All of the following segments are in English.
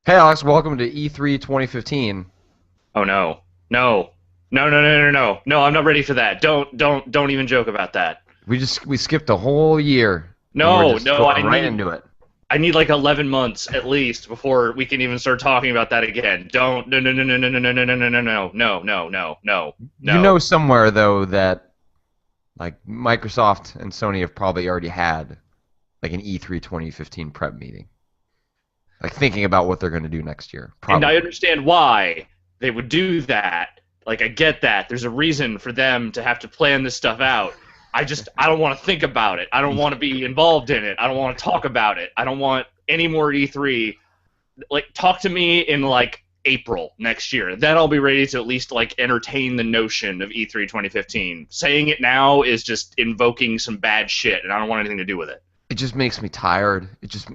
Hey Alex, welcome to E3 2015. Oh no. No. No, no, no, no, no. No, I'm not ready for that. Don't even joke about that. We skipped a whole year and we're No, just no, going right into it. I need like 11 months at least before we can even start talking about that again. Don't no no no no no no no no no no no no no no no no You know no. somewhere though that like Microsoft and Sony have probably already had like an E3 2015 prep meeting. Like thinking about what they're going to do next year, And I probably. understand why they would do that. Like I get that. There's a reason for them to have to plan this stuff out. I don't want to think about it. I don't want to be involved in it. I don't want to talk about it. I don't want any more E3. Like talk to me in like April next year. Then I'll be ready to at least like entertain the notion of E3 2015. Saying it now is just invoking some bad shit and I don't want anything to do with it. It just makes me tired. It just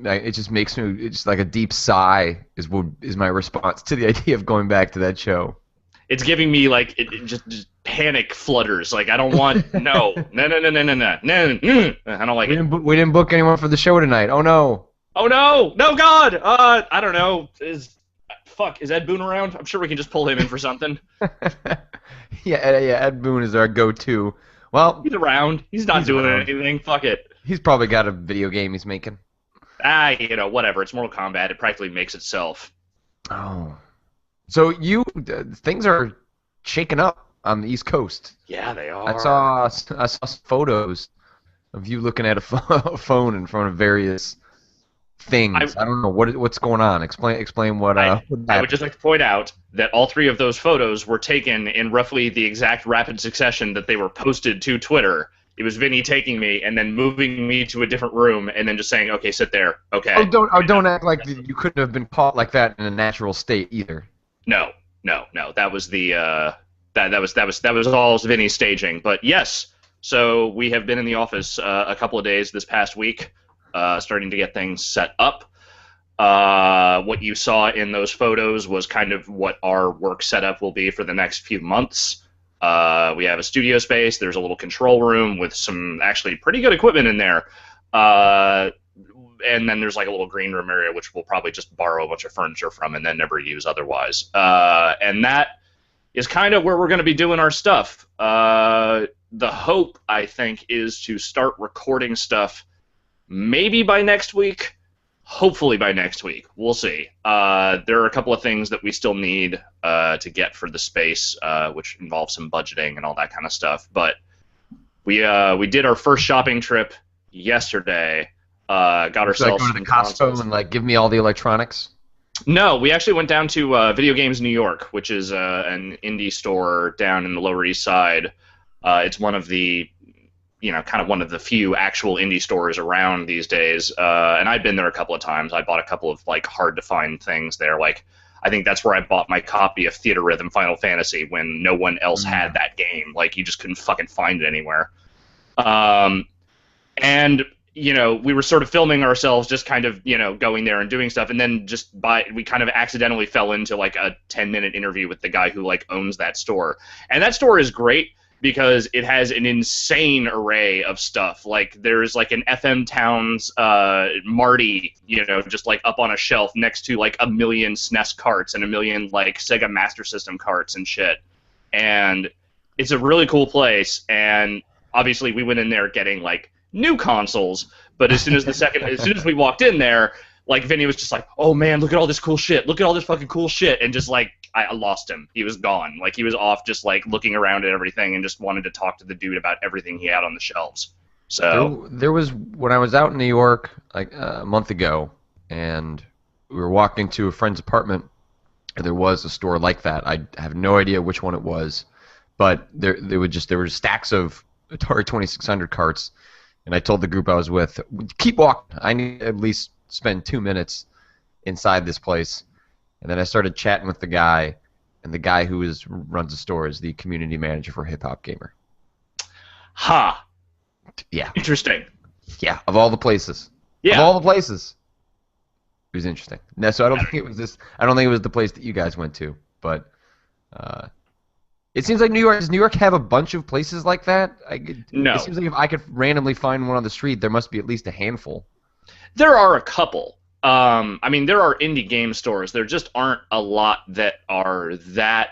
makes me it's like a deep sigh is my response to the idea of going back to that show. It's giving me like it just panic flutters. Like I don't want no. I don't like it. We didn't book anyone for the show tonight. Oh no. Oh no, no God. I don't know. Is Ed Boon around? I'm sure we can just pull him in for something. Ed Boon is our go-to. Well, He's around. He's not he's doing around. anything. Fuck it. He's probably got a video game he's making. Whatever. It's Mortal Kombat. It practically makes itself. Oh, so things are shaking up on the East Coast. Yeah, they I are. saw I saw some photos of you looking at a a phone in front of various I things. I don't know what's going on. Explain what I what I would happened. just like to point out that all three of those photos were taken in roughly the exact rapid succession that they were posted to Twitter. It was Vinny taking me and then moving me to a different room and then just saying, "Okay, sit there." Oh, Okay. don't act like you couldn't have been caught like that in a natural state either. No, no, no. That was the that was all Vinny's staging. But yes, so we have been in the office a couple of days this past week, starting to get things set up. What you saw in those photos was kind of what our work setup will be for the next few months. We have a studio space. There's a little control room with some actually pretty good equipment in there. Uh, and then there's like a little green room area, which we'll probably just borrow a bunch of furniture from and then never use otherwise. And that is kind of where we're going to be doing our stuff. The hope, I think, is to start recording stuff maybe by next week. Hopefully by next week. We'll see. There are a couple of things that we still need to get for the space, which involves some budgeting and all that kind of stuff. But we did our first shopping trip yesterday. Got Should I ourselves go to the some Costco consoles. and like give me all the electronics? No, we actually went down to Video Games New York, which is an indie store down in the Lower East Side. It's one of the, kind of one of the few actual indie stores around these days. And I've been there a couple of times. I bought a couple of like hard to find things there. Like I think that's where I bought my copy of Theater Rhythm Final Fantasy when no one else had Mm. that game. Like you just couldn't fucking find it anywhere. Um, and we were sort of filming ourselves just kind of going there and doing stuff, and then we kind of accidentally fell into like a 10-minute interview with the guy who like owns that store. And that store is great because it has an insane array of stuff. Like there's like an FM Towns Marty, just like up on a shelf next to like a million SNES carts and a million like Sega Master System carts and shit. And it's a really cool place. And obviously we went in there getting like new consoles, but as soon as we walked in there, like Vinny was just like, "Oh man, look at all this cool shit! Look at all this fucking cool shit!" And just like I lost him. He was gone. Like he was off, just like looking around at everything and just wanted to talk to the dude about everything he had on the shelves. There, So there was when I was out in New York like a month ago, and we were walking to a friend's apartment, and there was a store like that. I have no idea which one it was, but there were stacks of Atari 2600 carts, and I told the group I was with, keep walking. I need to at least spend 2 minutes inside this place, and then I started chatting with the guy, and the guy who runs the store is the community manager for Hip Hop Gamer. ha, Yeah, interesting. yeah, of all the places. Of Yeah. all the places. It was interesting. No, so I don't think it was this. I don't think it was the place that you guys went to, but uh, it seems like New York. Does New York have a bunch of places like that? It No. seems like if I could randomly find one on the street, there must be at least a handful. There are a couple. I mean, there are indie game stores. There just aren't a lot that are that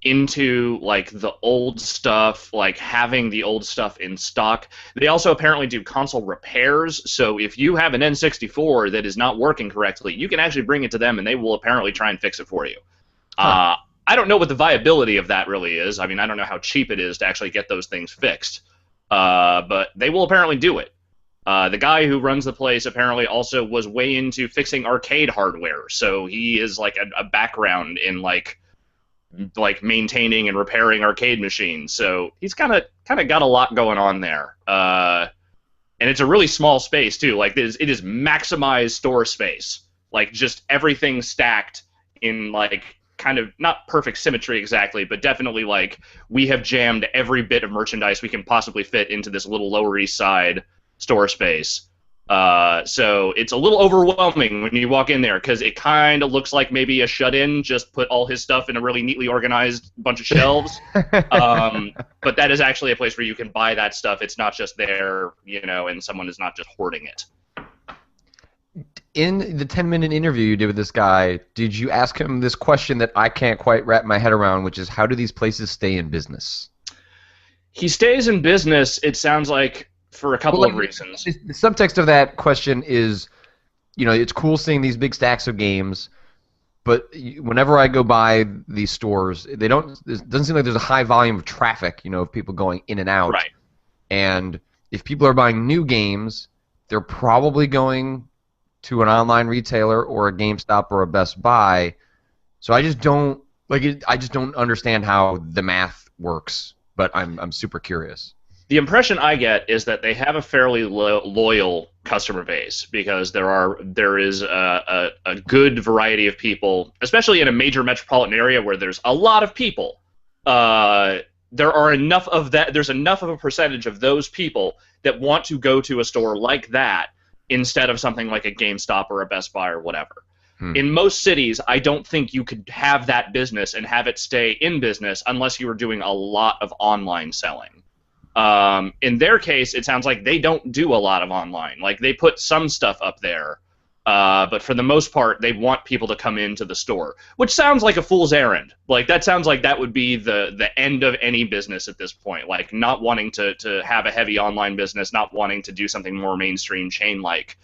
into like the old stuff, like having the old stuff in stock. They also apparently do console repairs. So if you have an N64 that is not working correctly, you can actually bring it to them and they will apparently try and fix it for you. Huh. Uh, I don't know what the viability of that really is. I mean, I don't know how cheap it is to actually get those things fixed. But they will apparently do it. The guy who runs the place apparently also was way into fixing arcade hardware, so he is like a background in like maintaining and repairing arcade machines. So he's kind of got a lot going on there. And it's a really small space too. Like it is maximized store space. Like just everything stacked in like kind of not perfect symmetry exactly, but definitely like we have jammed every bit of merchandise we can possibly fit into this little Lower East Side store space. So it's a little overwhelming when you walk in there because it kind of looks like maybe a shut-in just put all his stuff in a really neatly organized bunch of shelves. But that is actually a place where you can buy that stuff. It's not just there, and someone is not just hoarding it. In the 10-minute interview you did with this guy, did you ask him this question that I can't quite wrap my head around, which is how do these places stay in business? He stays in business, it sounds like, for a Well, couple like of reasons. the subtext of that question is, it's cool seeing these big stacks of games, but whenever I go by these stores, it doesn't seem like there's a high volume of traffic, of people going in and out. Right. And if people are buying new games, they're probably going to an online retailer or a GameStop or a Best Buy. So I just don't like it. I just don't understand how the math works. But I'm super curious. The impression I get is that they have a fairly loyal customer base because there is a good variety of people, especially in a major metropolitan area where there's a lot of people. There are enough of that. There's enough of a percentage of those people that want to go to a store like that instead of something like a GameStop or a Best Buy or whatever. Hmm. In most cities, I don't think you could have that business and have it stay in business unless you were doing a lot of online selling. In their case, it sounds like they don't do a lot of online. Like they put some stuff up there, but for the most part, they want people to come into the store, which sounds like a fool's errand. Like that sounds like that would be the end of any business at this point. Like not wanting to have a heavy online business, not wanting to do something more mainstream chain-like.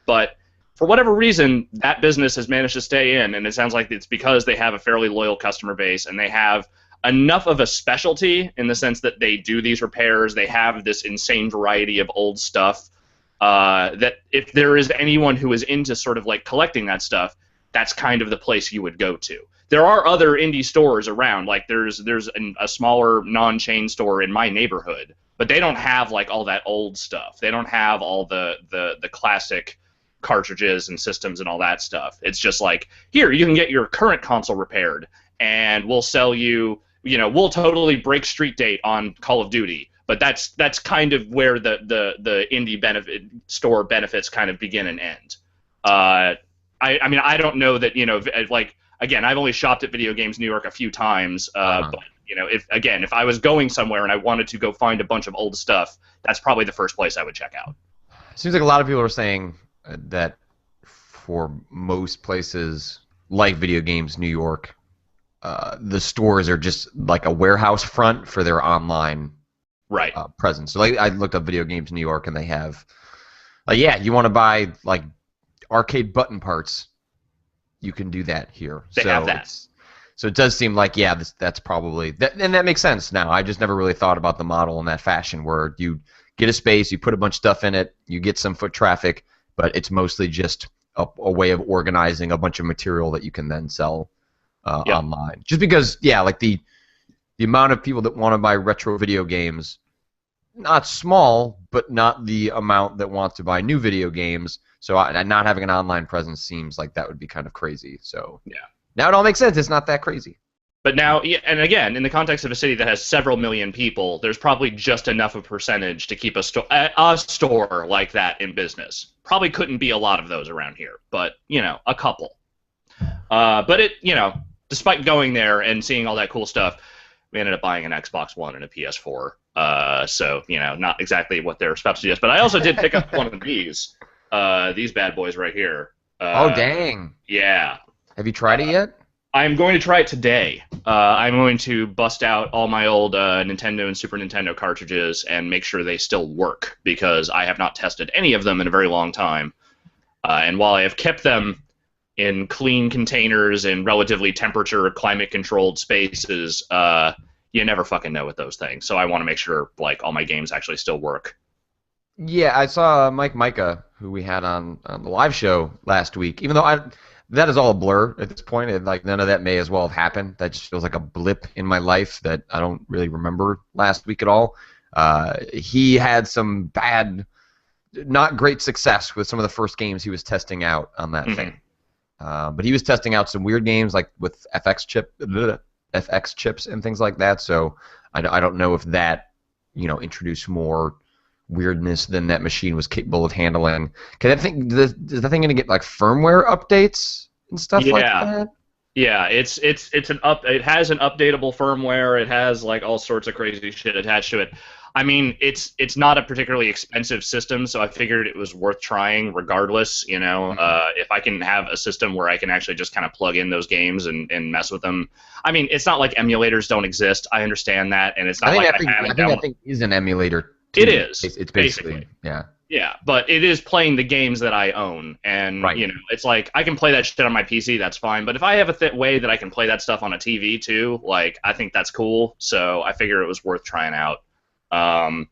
But for whatever reason, that business has managed to stay in, and it sounds like it's because they have a fairly loyal customer base and they have enough of a specialty in the sense that they do these repairs. They have this insane variety of old stuff that if there is anyone who is into sort of like collecting that stuff, that's kind of the place you would go to. There are other indie stores around. Like there's a smaller non-chain store in my neighborhood, but they don't have like all that old stuff. They don't have all the classic cartridges and systems and all that stuff. It's just like, here, you can get your current console repaired, and we'll sell you, we'll totally break street date on Call of Duty. But that's kind of where the indie benefit store benefits kind of begin and end. I mean, I don't know that, like, again, I've only shopped at Video Games New York a few times, but, if I was going somewhere and I wanted to go find a bunch of old stuff, that's probably the first place I would check out. Seems like a lot of people are saying that for most places like Video Games New York, the stores are just like a warehouse front for their online Right. presence. So like I looked up Video Games New York, and they have like, yeah, you want to buy like arcade button parts, you can do that here. They have that. So it does seem like, yeah, that's probably that, and that makes sense now. I just never really thought about the model in that fashion, where you get a space, you put a bunch of stuff in it, you get some foot traffic, but it's mostly just a way of organizing a bunch of material that you can then sell Yep. online. Just because, yeah, like the amount of people that want to buy retro video games, not small, but not the amount that want to buy new video games. So not having an online presence seems like that would be kind of crazy. So Yeah. now it all makes sense. It's not that crazy. But now, and again, in the context of a city that has several million people, there's probably just enough of a percentage to keep a store like that in business. Probably couldn't be a lot of those around here, but a couple. But despite going there and seeing all that cool stuff, we ended up buying an Xbox One and a PS4. So not exactly what they're supposed to suggest. But I also did pick up one of these bad boys right here. Oh, Uh, dang. yeah. Have you tried it yet? I'm going to try it today. I'm going to bust out all my old Nintendo and Super Nintendo cartridges and make sure they still work because I have not tested any of them in a very long time. And while I have kept them in clean containers in relatively temperature climate controlled spaces, you never fucking know with those things. So I want to make sure like all my games actually still work. Yeah, I saw Mike Micah, who we had on the live show last week. Even though that is all a blur at this point, and like none of that may as well have happened. That just feels like a blip in my life that I don't really remember last week at all. He had some bad, not great success with some of the first games he was testing out on that Hmm. thing. But he was testing out some weird games like with FX chips and things like that. So I don't know if that introduced more weirdness than that machine was capable of handling. Can that thing is that thing going to get like firmware updates and stuff like Yeah, that? yeah. It's an up. It has an updatable firmware. It has like all sorts of crazy shit attached to it. I mean, it's not a particularly expensive system, so I figured it was worth trying regardless. Mhm. If I can have a system where I can actually just kind of plug in those games and mess with them. I mean, it's not like emulators don't exist. I understand that, and it's I not think like that I thing I haven't think that downloaded. thing is an emulator It too. is It's basically. basically yeah. Yeah, but it is playing the games that I own, and Right. it's like I can play that shit on my PC. That's fine, but if I have a way that I can play that stuff on a TV too, like I think that's cool. So I figure it was worth trying out. An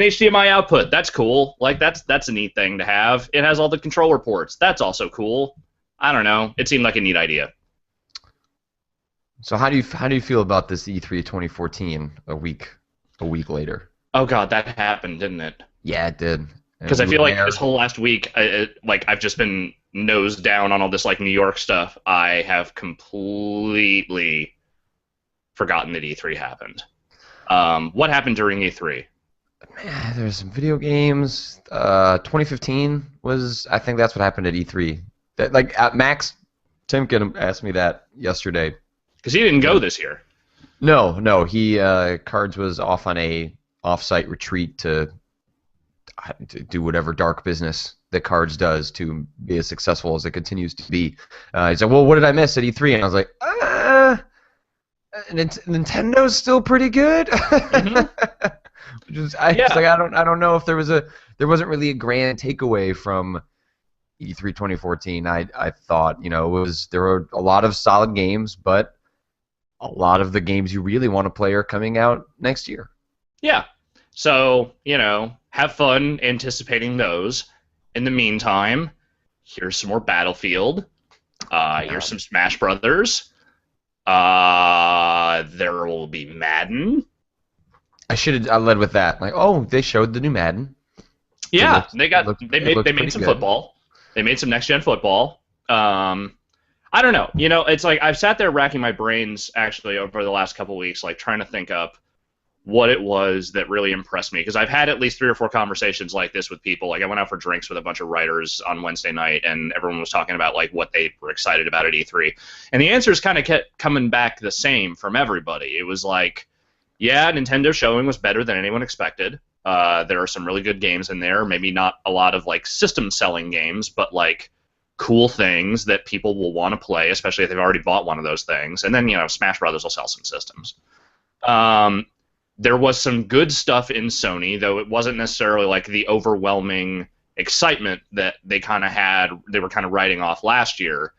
HDMI output, that's cool. Like that's a neat thing to have. It has all the controller ports. That's also cool. I don't know. It seemed like a neat idea. So how do you feel about this E3 2014 a week later? Oh god, that happened, didn't it? Yeah, it did. And Because I we were feel like this there. whole last week, like I've just been nose down on all this like New York stuff. I have completely forgotten that E3 happened. What happened during E3? Man, there's some video games. 2015 was, I think that's what happened at E3. That like Max Timken asked me that yesterday. Because he didn't go this year. No, no, he Cards was off on a off-site retreat to do whatever dark business that Cards does to be as successful as it continues to be. He said, "Well, what did I miss at E3?" And I was like, Nintendo's still pretty good." Hmm. Which is, I was Yeah, like, I don't know if there wasn't really a grand takeaway from E3 2014. I thought, there were a lot of solid games, but a lot of the games you really want to play are coming out next year. yeah. So have fun anticipating those. In the meantime, here's some more Battlefield. Here's God. some Smash Brothers. There will be Madden. I should have I led with that. Like, oh, they showed the new Madden. It Yeah, looks they it got looks they it made looks they made pretty some good. football. They made some next gen football. I don't know. It's like I've sat there racking my brains actually over the last couple weeks, like trying to think up what it was that really impressed me because I've had at least 3 or 4 conversations like this with people. Like I went out for drinks with a bunch of writers on Wednesday night, and everyone was talking about like what they were excited about at E3, and the answers kind of kept coming back the same from everybody. It was like, yeah, Nintendo showing was better than anyone expected. There are some really good games in there. Maybe not a lot of like system selling games, but like cool things that people will want to play, especially if they've already bought one of those things. And then Smash Brothers will sell some systems. Um, there was some good stuff in Sony, though it wasn't necessarily like the overwhelming excitement that they were kind of writing off last year.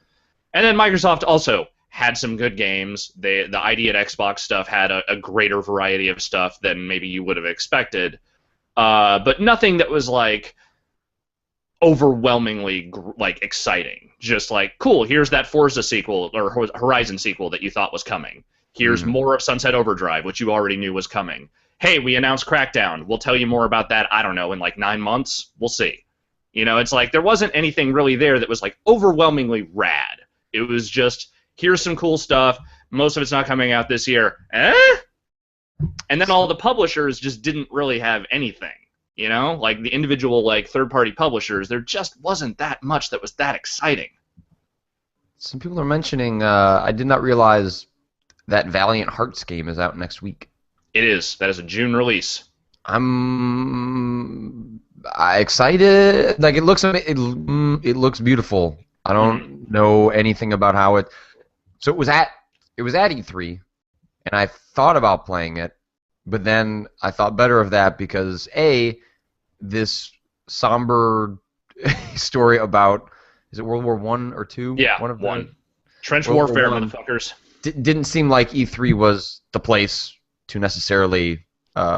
And then Microsoft also had some good games. The ID at Xbox stuff had a greater variety of stuff than maybe you would have expected, but nothing that was like overwhelmingly like exciting. Just like, cool, here's that Forza sequel or Horizon sequel that you thought was coming. Here's Hmm. more of Sunset Overdrive, which you already knew was coming. Hey, we announced Crackdown. We'll tell you more about that, I don't know, in like 9 months. We'll see. It's like there wasn't anything really there that was like overwhelmingly rad. It was just, here's some cool stuff. Most of it's not coming out this year. And then all the publishers just didn't really have anything. Like the individual like third-party publishers, there just wasn't that much that was that exciting. Some people are mentioning. I did not realize that Valiant Hearts game is out next week. It is. That is a June release. I'm excited. Like it looks beautiful. I Hmm. don't know anything about how it. So it was at E3, and I thought about playing it, but then I thought better of that because this somber story about, is it World War One or two? Yeah, One of one. the Trench World War warfare, One motherfuckers. didn't seem like E3 was the place to necessarily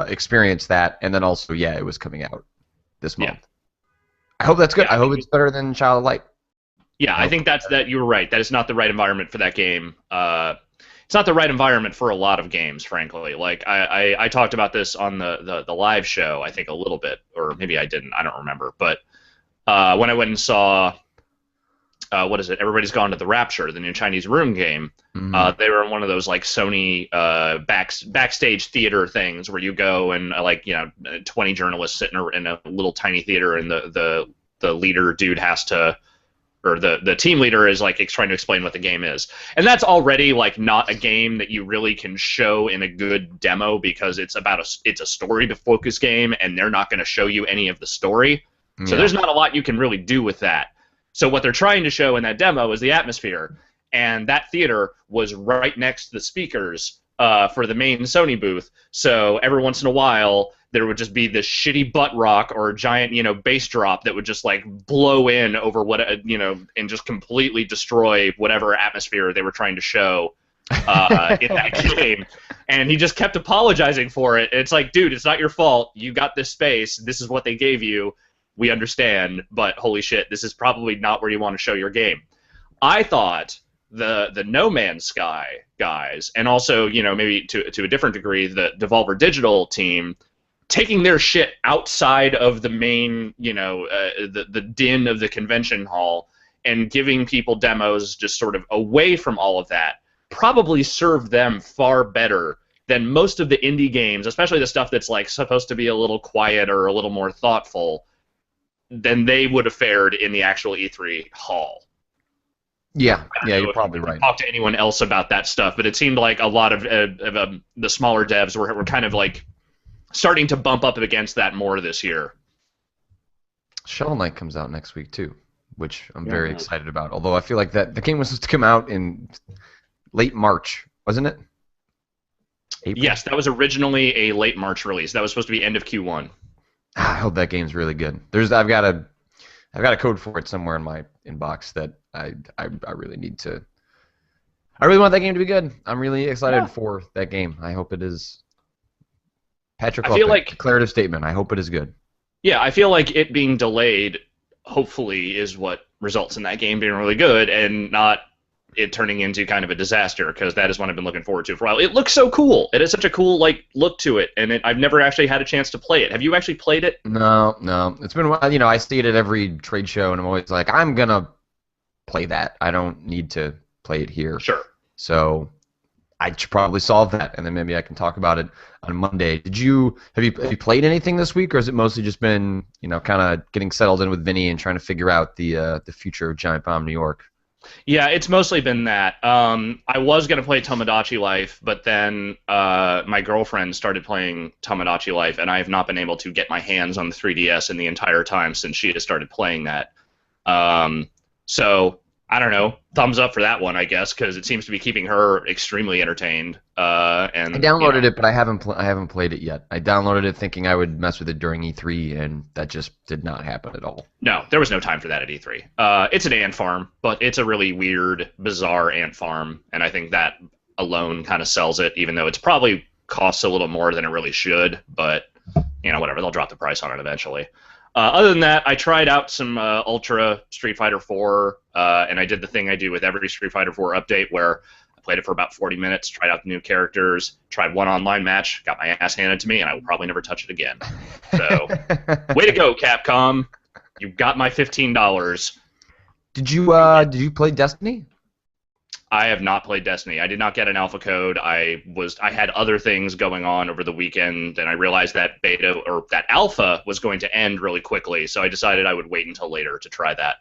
experience that, and then also it was coming out this Yeah. month. I hope that's good. Yeah, I I hope think it's better than Child of Light. yeah, I I hope think it's that's better. that. You were right. That is not the right environment for that game. It's not the right environment for a lot of games, frankly. Like I talked about this on the live show, I think a little bit, or maybe I didn't. I don't remember. But when I went and saw what is it? Everybody's Gone to the Rapture, the new Chinese room game. Mhm. They were in one of those like Sony backstage theater things where you go and 20 journalists sit in a little tiny theater, and the leader dude has to, or the team leader is like trying to explain what the game is, and that's already like not a game that you really can show in a good demo because it's a story focused game, and they're not going to show you any of the story, so Yeah. there's not a lot you can really do with that. So what they're trying to show in that demo is the atmosphere, and that theater was right next to the speakers for the main Sony booth. So every once in a while, there would just be this shitty butt rock or a giant, bass drop that would just like blow in over and just completely destroy whatever atmosphere they were trying to show in that game. And he just kept apologizing for it. And it's like, dude, it's not your fault. You got this space. This is what they gave you. We understand, but holy shit, this is probably not where you want to show your game. I thought the No Man's Sky guys, and also maybe to a different degree the Devolver Digital team, taking their shit outside of the main the din of the convention hall and giving people demos just sort of away from all of that probably served them far better than most of the indie games, especially the stuff that's like supposed to be a little quiet or a little more thoughtful, than they would have fared in the actual E3 hall. Yeah. I Yeah. don't You're know probably if you right. talked to anyone else about that stuff, but it seemed like a lot of the smaller devs were kind of like starting to bump up against that more this year. Shovel Knight comes out next week too, which I'm very Mhm. excited about. Although I feel like that the game was supposed to come out in late March, wasn't it? April. Yes, that was originally a late March release. That was supposed to be end of Q1. I hope that game's really good. I've got a code for it somewhere in my inbox that I really need to. I really want that game to be good. I'm really Yeah. excited for that game. I hope it is. Patrick I feel Lopen, like declarative statement. I hope it is good. yeah, I feel like it being delayed hopefully is what results in that game being really good and not it turning into kind of a disaster, because that is what I've been looking forward to for a while. It looks so cool. It has such a cool like look to it, and I've never actually had a chance to play it. Have you actually played it? No, no. It's been a while. I see it at every trade show, and I'm always like, I'm gonna play that. I don't need to play it here. Sure. So I should probably solve that, and then maybe I can talk about it on Monday. Have you played anything this week, or has it mostly just been kind of getting settled in with Vinny and trying to figure out the future of Giant Bomb New York? Yeah, it's mostly been that. I was gonna play Tomodachi Life, but then my girlfriend started playing Tomodachi Life, and I have not been able to get my hands on the 3DS in the entire time since she has started playing that. Um, so I don't know. Thumbs up for that one, I guess, because it seems to be keeping her extremely entertained. I And downloaded it, but I haven't played it yet. I downloaded it thinking I would mess with it during E3, and that just did not happen at all. no, there was no time for that at E3. It's an ant farm, but it's a really weird, bizarre ant farm, and I think that alone kind of sells it, even though it's probably costs a little more than it really should. But whatever, they'll drop the price on it eventually. Other than that, I tried out some Ultra Street Fighter 4, and I did the thing I do with every Street Fighter 4 update, where I played it for about 40 minutes, tried out the new characters, tried one online match, got my ass handed to me, and I will probably never touch it again. So, way to go, Capcom! You got my $15. Did you play Destiny? I have not played Destiny. I did not get an alpha code. I had other things going on over the weekend, and I realized that beta or that alpha was going to end really quickly, so I decided I would wait until later to try that.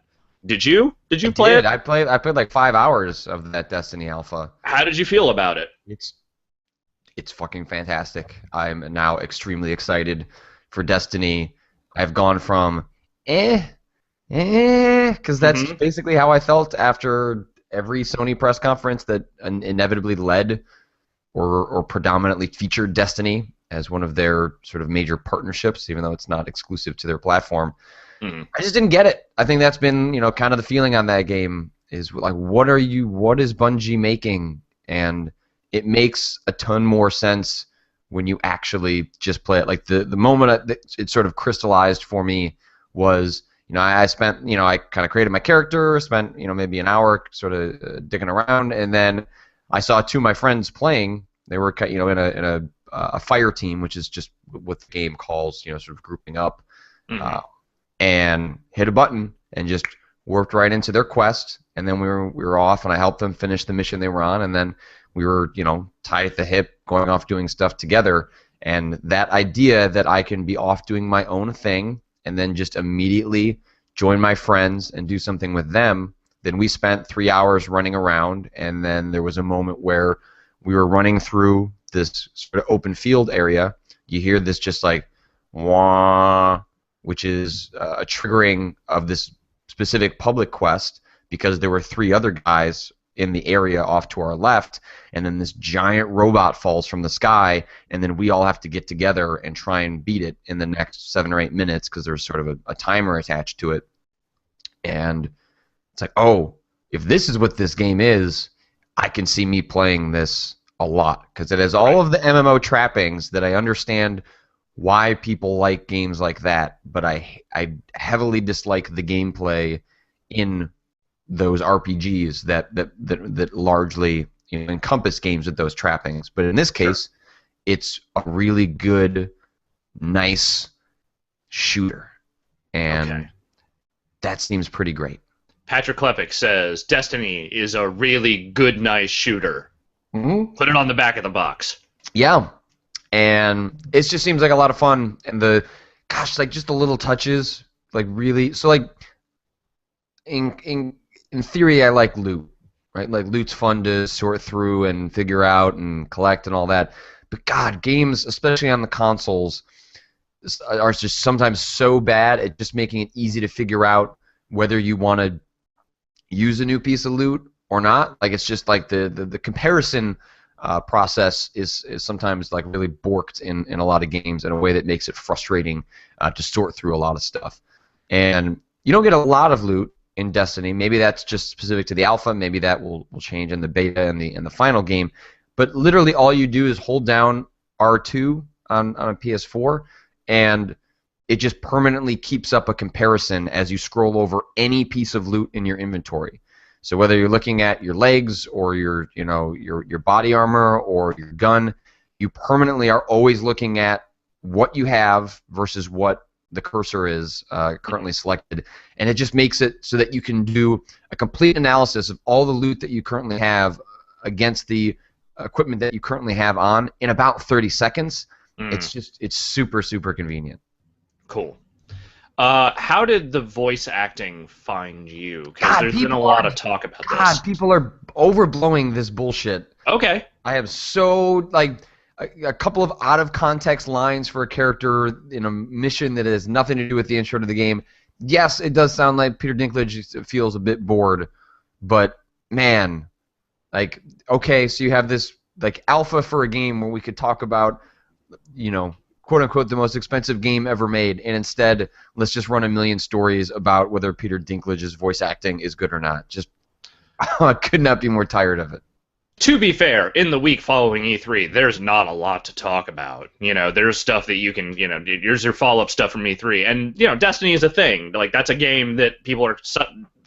Did you? Did I you play did. it? I played like 5 hours of that Destiny alpha. How did you feel about it? It's it's fucking fantastic. I'm now extremely excited for Destiny. I've gone from eh because that's Mm-hmm. basically how I felt after every Sony press conference that inevitably led or predominantly featured Destiny as one of their sort of major partnerships, even though it's not exclusive to their platform. Mm-hmm. I just didn't get it. I think that's been, kind of the feeling on that game is like, what is Bungie making? And it makes a ton more sense when you actually just play it. Like the moment it sort of crystallized for me was, I spent, I kind of created my character, spent, maybe an hour sort of digging around, and then I saw two of my friends playing. They were, in a fire team, which is just what the game calls, sort of grouping up. Mm-hmm. Uh, and hit a button and just worked right into their quest. And then we were off, and I helped them finish the mission they were on. And then we were, tied at the hip, going off doing stuff together. And that idea that I can be off doing my own thing and then just immediately join my friends and do something with them. Then we spent 3 hours running around, and then there was a moment where we were running through this sort of open field area. You hear this just like wah, which is a triggering of this specific public quest because there were three other guys in the area off to our left, and then this giant robot falls from the sky, and then we all have to get together and try and beat it in the next 7 or 8 minutes because there's sort of a timer attached to it. And it's like, oh, if this is what this game is, I can see me playing this a lot because it has all Right. of the MMO trappings that I understand why people like games like that, but I heavily dislike the gameplay in those RPGs that largely encompass games with those trappings. But in this Sure. case, it's a really good, nice shooter, Okay. and that seems pretty great. Patrick Klepek says Destiny is a really good, nice shooter. Mm-hmm. Put it on the back of the box. Yeah, and it just seems like a lot of fun, and like just the little touches, like really. So like in theory, I like loot, right? Like loot's fun to sort through and figure out and collect and all that. But God, games, especially on the consoles, are just sometimes so bad at just making it easy to figure out whether you want to use a new piece of loot or not. Like it's just like the comparison process is sometimes like really borked in a lot of games in a way that makes it frustrating to sort through a lot of stuff. And you don't get a lot of loot in Destiny. Maybe that's just specific to the alpha. Maybe that will change in the beta and the final game. But literally all you do is hold down R2 on a PS4, and it just permanently keeps up a comparison as you scroll over any piece of loot in your inventory. So whether you're looking at your legs or your body armor or your gun, you permanently are always looking at what you have versus what the cursor is currently selected, and it just makes it so that you can do a complete analysis of all the loot that you currently have against the equipment that you currently have on in about 30 seconds. Mm, It's super, super convenient. cool. How did the voice acting find you? Because God, there's been a people lot are of talk about God, this. people are overblowing this bullshit. Okay. I have so like a couple of out of context lines for a character in a mission that has nothing to do with the intro to the game. Yes, it does sound like Peter Dinklage feels a bit bored, but man, like okay, so you have this like alpha for a game where we could talk about, quote unquote the most expensive game ever made, and instead let's just run a million stories about whether Peter Dinklage's voice acting is good or not. Just I could not be more tired of it. To be fair, in the week following E3, there's not a lot to talk about. There's stuff that you can, here's your follow-up stuff from E3. And, Destiny is a thing. Like, that's a game that people are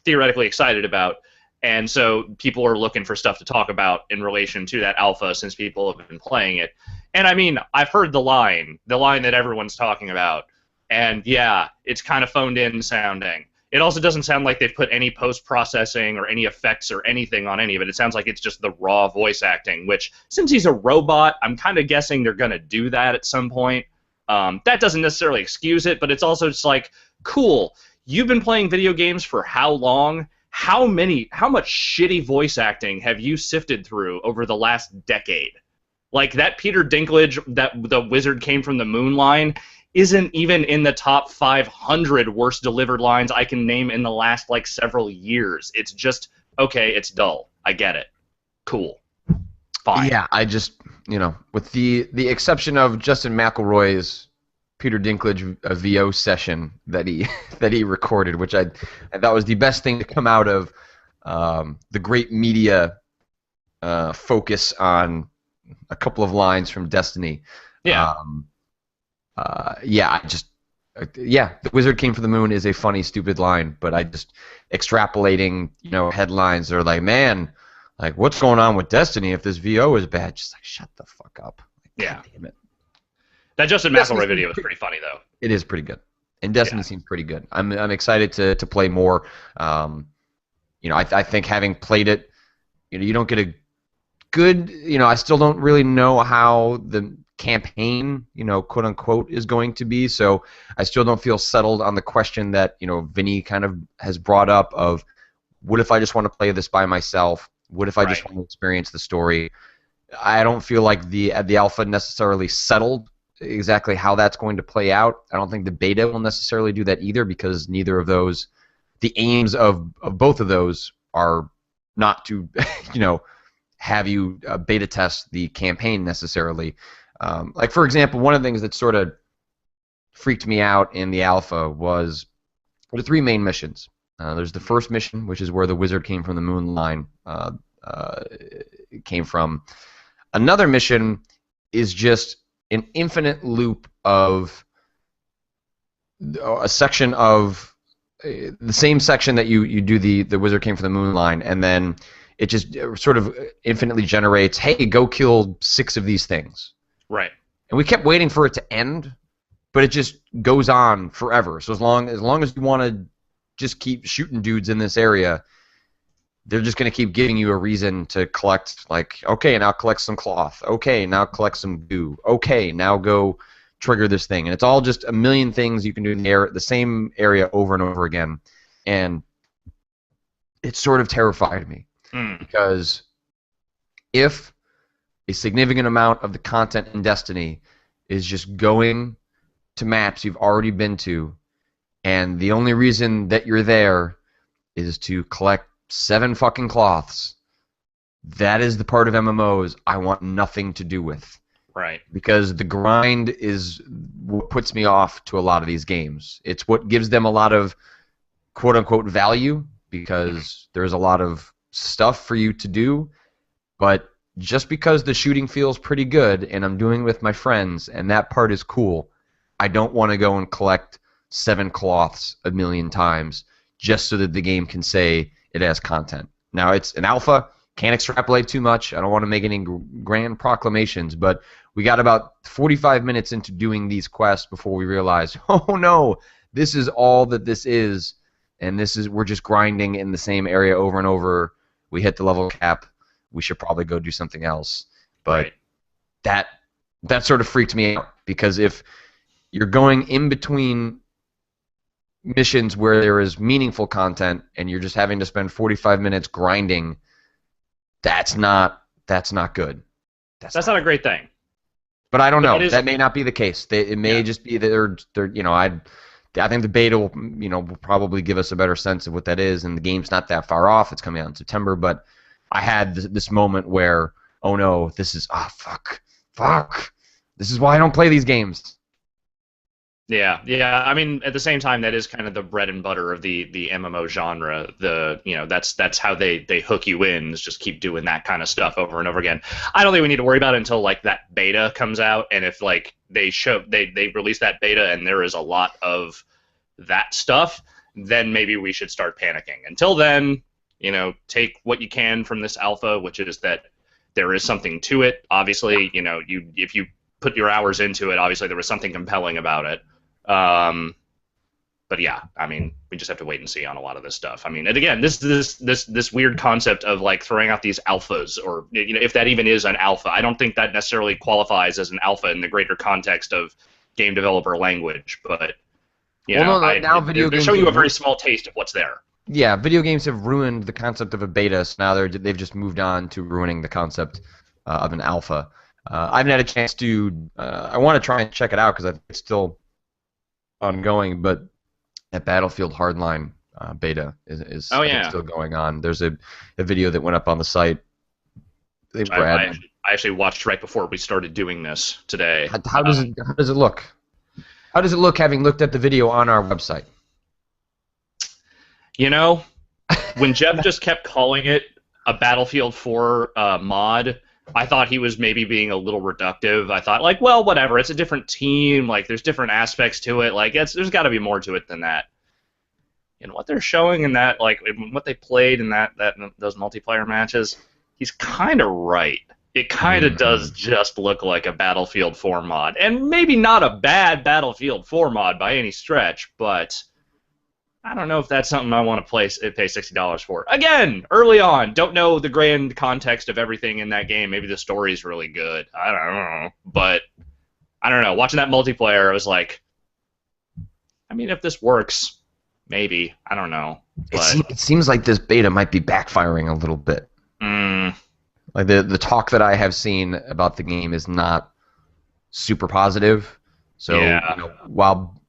theoretically excited about. And so people are looking for stuff to talk about in relation to that alpha since people have been playing it. And, I mean, I've heard the line that everyone's talking about. And, yeah, it's kind of phoned in sounding. It also doesn't sound like they've put any post-processing or any effects or anything on any of it. It sounds like it's just the raw voice acting, which, since he's a robot, I'm kind of guessing they're going to do that at some point. That doesn't necessarily excuse it, but it's also just like, cool, you've been playing video games for how long? How much shitty voice acting have you sifted through over the last decade? Like, that Peter Dinklage, that the wizard came from the moon line, isn't even in the top 500 worst delivered lines I can name in the last like several years. It's just okay. It's dull. I get it. Cool. Fine. Yeah, I just, with the exception of Justin McElroy's Peter Dinklage VO session that he that he recorded, which I thought was the best thing to come out of the great media focus on a couple of lines from Destiny. Yeah. Yeah, the Wizard Came from the Moon is a funny, stupid line, but I just extrapolating, headlines that are like, man, like what's going on with Destiny if this VO is bad? Just like shut the fuck up. Like, Yeah. God damn it. That Justin McElroy video was pretty funny though. It is pretty good, and Destiny seems pretty good. I'm excited to play more. I think having played it, you don't get a good. I still don't really know how the campaign, quote unquote, is going to be. So I still don't feel settled on the question that Vinny kind of has brought up of, what if I just want to play this by myself? What if I just want to experience the story? I don't feel like the alpha necessarily settled exactly how that's going to play out. I don't think the beta will necessarily do that either, because neither of those, the aims of both of those are not to, have you beta test the campaign necessarily. Like, for example, one of the things that sort of freaked me out in the alpha was the 3 main missions. There's the first mission, which is where the wizard came from the moon line came from. Another mission is just an infinite loop of a section of the same section that you do the wizard came from the moon line, and then it just sort of infinitely generates, hey, go kill 6 of these things. Right. And we kept waiting for it to end, but it just goes on forever. So as long as you want to just keep shooting dudes in this area, they're just going to keep giving you a reason to collect, like, okay, now collect some cloth. Okay, now collect some goo. Okay, now go trigger this thing. And it's all just a million things you can do in the same area over and over again. And it sort of terrified me. Because if a significant amount of the content in Destiny is just going to maps you've already been to, and the only reason that you're there is to collect 7 fucking cloths, that is the part of MMOs I want nothing to do with. Right. Because the grind is what puts me off to a lot of these games. It's what gives them a lot of quote-unquote value, because there's a lot of stuff for you to do, but just because the shooting feels pretty good and I'm doing it with my friends and that part is cool, I don't want to go and collect 7 cloths a million times just so that the game can say it has content. Now, it's an alpha, can't extrapolate too much. I don't want to make any grand proclamations, but we got about 45 minutes into doing these quests before we realized, oh no, this is all that this is, and we're just grinding in the same area over and over. We hit the level cap. We should probably go do something else. But that sort of freaked me out, because if you're going in between missions where there is meaningful content and you're just having to spend 45 minutes grinding, that's not good. That's not a great thing. But I don't know. That may not be the case. It may just be that they're I think the beta will probably give us a better sense of what that is, and the game's not that far off. It's coming out in September, but I had this moment where, oh no, this is fuck. This is why I don't play these games. Yeah. I mean, at the same time, that is kind of the bread and butter of the MMO genre. That's how they hook you in, is just keep doing that kind of stuff over and over again. I don't think we need to worry about it until like that beta comes out, and if like they release that beta and there is a lot of that stuff, then maybe we should start panicking. Until then, take what you can from this alpha, which is that there is something to it. Obviously, if you put your hours into it, obviously there was something compelling about it. But yeah, I mean, we just have to wait and see on a lot of this stuff. I mean, and again, this weird concept of like throwing out these alphas, or if that even is an alpha, I don't think that necessarily qualifies as an alpha in the greater context of game developer language. But now video games show you a very small taste of what's there. Yeah, video games have ruined the concept of a beta, so now they've just moved on to ruining the concept of an alpha. I haven't had a chance to. I want to try and check it out because it's still ongoing, but that Battlefield Hardline beta is Oh I think yeah. still going on. There's a video that went up on the site. I Which think Brad. I actually watched right before we started doing this today. How does it look? How does it look having looked at the video on our website? You know, when Jeff just kept calling it a Battlefield 4 mod, I thought he was maybe being a little reductive. I thought, like, well, whatever. It's a different team. Like, there's different aspects to it. Like, there's got to be more to it than that. And what they're showing in that, like, in what they played in those multiplayer matches, he's kind of right. It kind of does just look like a Battlefield 4 mod, and maybe not a bad Battlefield 4 mod by any stretch, but I don't know if that's something I want to pay $60 for. Again, early on, don't know the grand context of everything in that game. Maybe the story's really good. I don't know, but I don't know. Watching that multiplayer, I was like, I mean, if this works, maybe. I don't know, but It seems like this beta might be backfiring a little bit. mm, Like the talk that I have seen about the game is not super positive. So yeah. while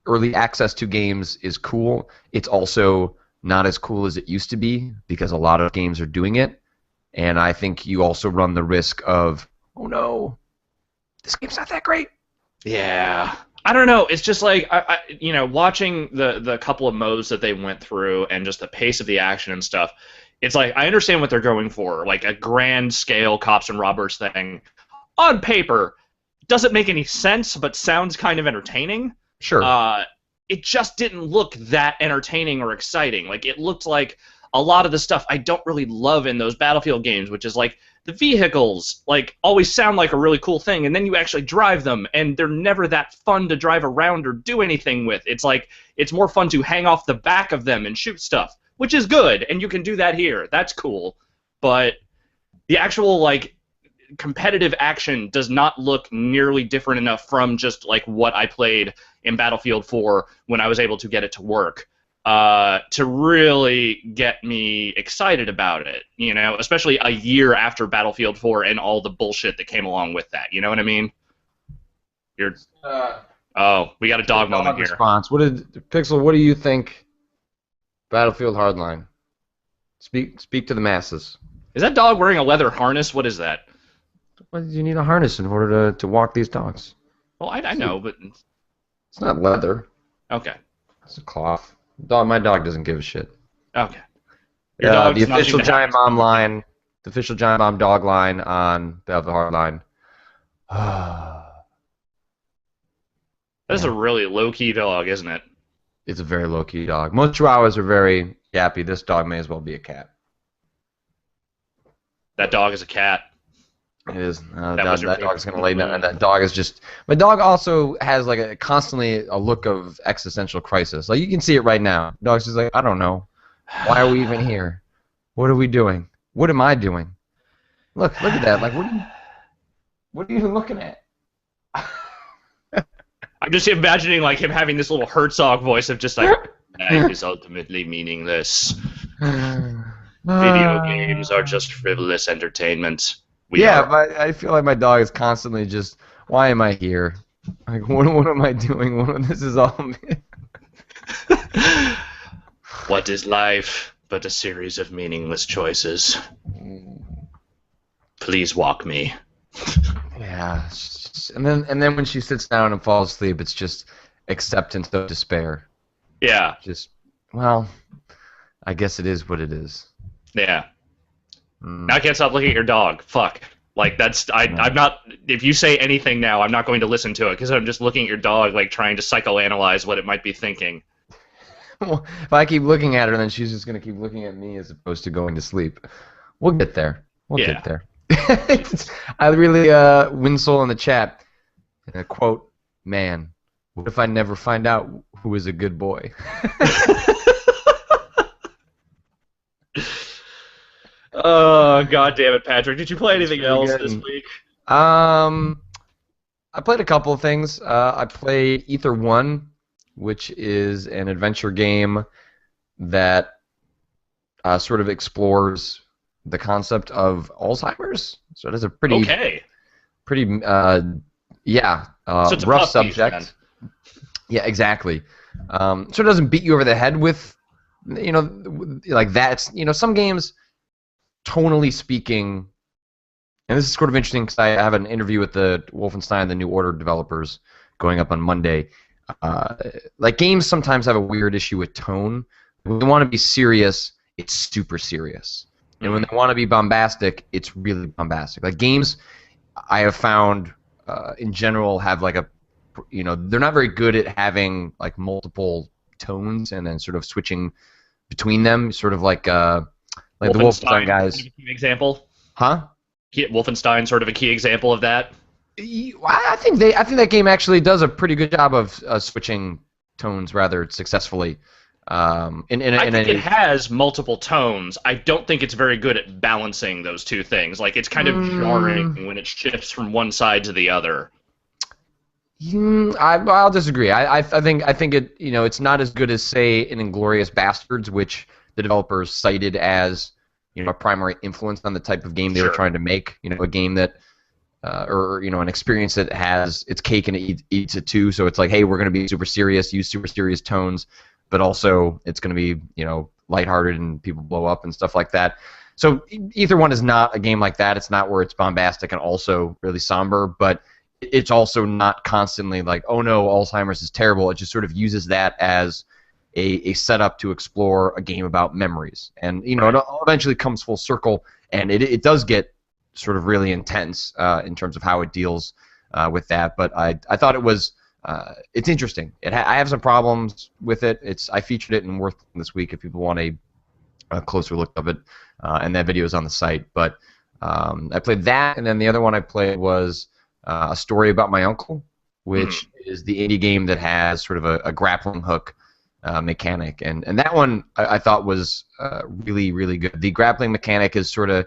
early access to games is cool, it's also not as cool as it used to be because a lot of games are doing it. And I think you also run the risk of, oh no, this game's not that great. Yeah. I don't know. It's just like watching the couple of modes that they went through and just the pace of the action and stuff. It's like I understand what they're going for, like a grand scale cops and robbers thing. On paper, doesn't make any sense, but sounds kind of entertaining. Sure. It just didn't look that entertaining or exciting. Like it looked like a lot of the stuff I don't really love in those Battlefield games, which is like the vehicles like always sound like a really cool thing, and then you actually drive them, and they're never that fun to drive around or do anything with. It's like it's more fun to hang off the back of them and shoot stuff, which is good, and you can do that here. That's cool, but the actual like competitive action does not look nearly different enough from just like what I played in Battlefield 4 when I was able to get it to work to really get me excited about it, especially a year after Battlefield 4 and all the bullshit that came along with that. You know what I mean? You're Oh, we got a dog moment here. Response. Pixel? What do you think? Battlefield Hardline. Speak to the masses. Is that dog wearing a leather harness? What is that? Why do you need a harness in order to walk these dogs? Well, I know, but It's not leather. okay. It's a cloth. My dog doesn't give a shit. Okay. The official Giant Bomb line, the official Giant Bomb dog line on Battlefield Hardline. That's a really low-key dog, isn't it? It's a very low-key dog. Most Chihuahuas are very yappy. This dog may as well be a cat. That dog is a cat. It is. That That dog's gonna lay down, and that dog is just. My dog also has like constantly a look of existential crisis. Like you can see it right now. The dog's just like, I don't know, why are we even here? What are we doing? What am I doing? Look at that. Like what are you even looking at? I'm just imagining like him having this little Herzog voice of just like life is ultimately meaningless. Video games are just frivolous entertainment. But I feel like my dog is constantly just, why am I here? Like, what am I doing? This is all me. What is life but a series of meaningless choices? Please walk me. Yeah, and then when she sits down and falls asleep, it's just acceptance of despair. Yeah. Just, well, I guess it is what it is. Yeah. Now I can't stop looking at your dog. Fuck. Like I'm not. If you say anything now, I'm not going to listen to it because I'm just looking at your dog, like trying to psychoanalyze what it might be thinking. Well, if I keep looking at her, then she's just gonna keep looking at me as opposed to going to sleep. We'll get there. We'll get there. I really Winsole in the chat. Quote, man, what if I never find out who is a good boy? Oh, God damn it, Patrick. Did you play anything else this week? I played a couple of things. I played Ether 1, which is an adventure game that sort of explores the concept of Alzheimer's. So it is a pretty so it's rough subject. Yeah, exactly. So it doesn't beat you over the head with, like that's, some games, tonally speaking, and this is sort of interesting because I have an interview with the Wolfenstein: The New Order developers going up on Monday. Uh, like games sometimes have a weird issue with tone. When they want to be serious, it's super serious, and when Mm. they want to be bombastic, it's really bombastic. Like games, I have found, in general, have like they're not very good at having like multiple tones and then sort of switching between them, sort of like the Wolfenstein Wolfenstein, kind of guys, a key example. huh? Wolfenstein, sort of a key example of that. I think that game actually does a pretty good job of switching tones rather successfully. I In think it a has multiple tones. I don't think it's very good at balancing those two things. Like it's kind of jarring mm, when it shifts from one side to the other. I'll disagree. I think it it's not as good as say in Inglorious Bastards, which the developers cited as a primary influence on the type of game they were Sure. trying to make. A game that or an experience that has its cake and it eats it too. So it's like, hey, we're going to be super serious, use super serious tones, but also it's going to be lighthearted and people blow up and stuff like that. So Ether One is not a game like that. It's not where it's bombastic and also really somber, but it's also not constantly like, oh no, Alzheimer's is terrible. It just sort of uses that as a setup to explore a game about memories, and Right. it eventually comes full circle, and it does get sort of really intense in terms of how it deals with that. But I thought it was it's interesting. I have some problems with it. I featured it in Worth this week if people want a closer look of it, and that video is on the site. But I played that, and then the other one I played was A Story About My Uncle, Mm. which is the indie game that has sort of a grappling hook mechanic, and that one I thought was really really good. The grappling mechanic is sort of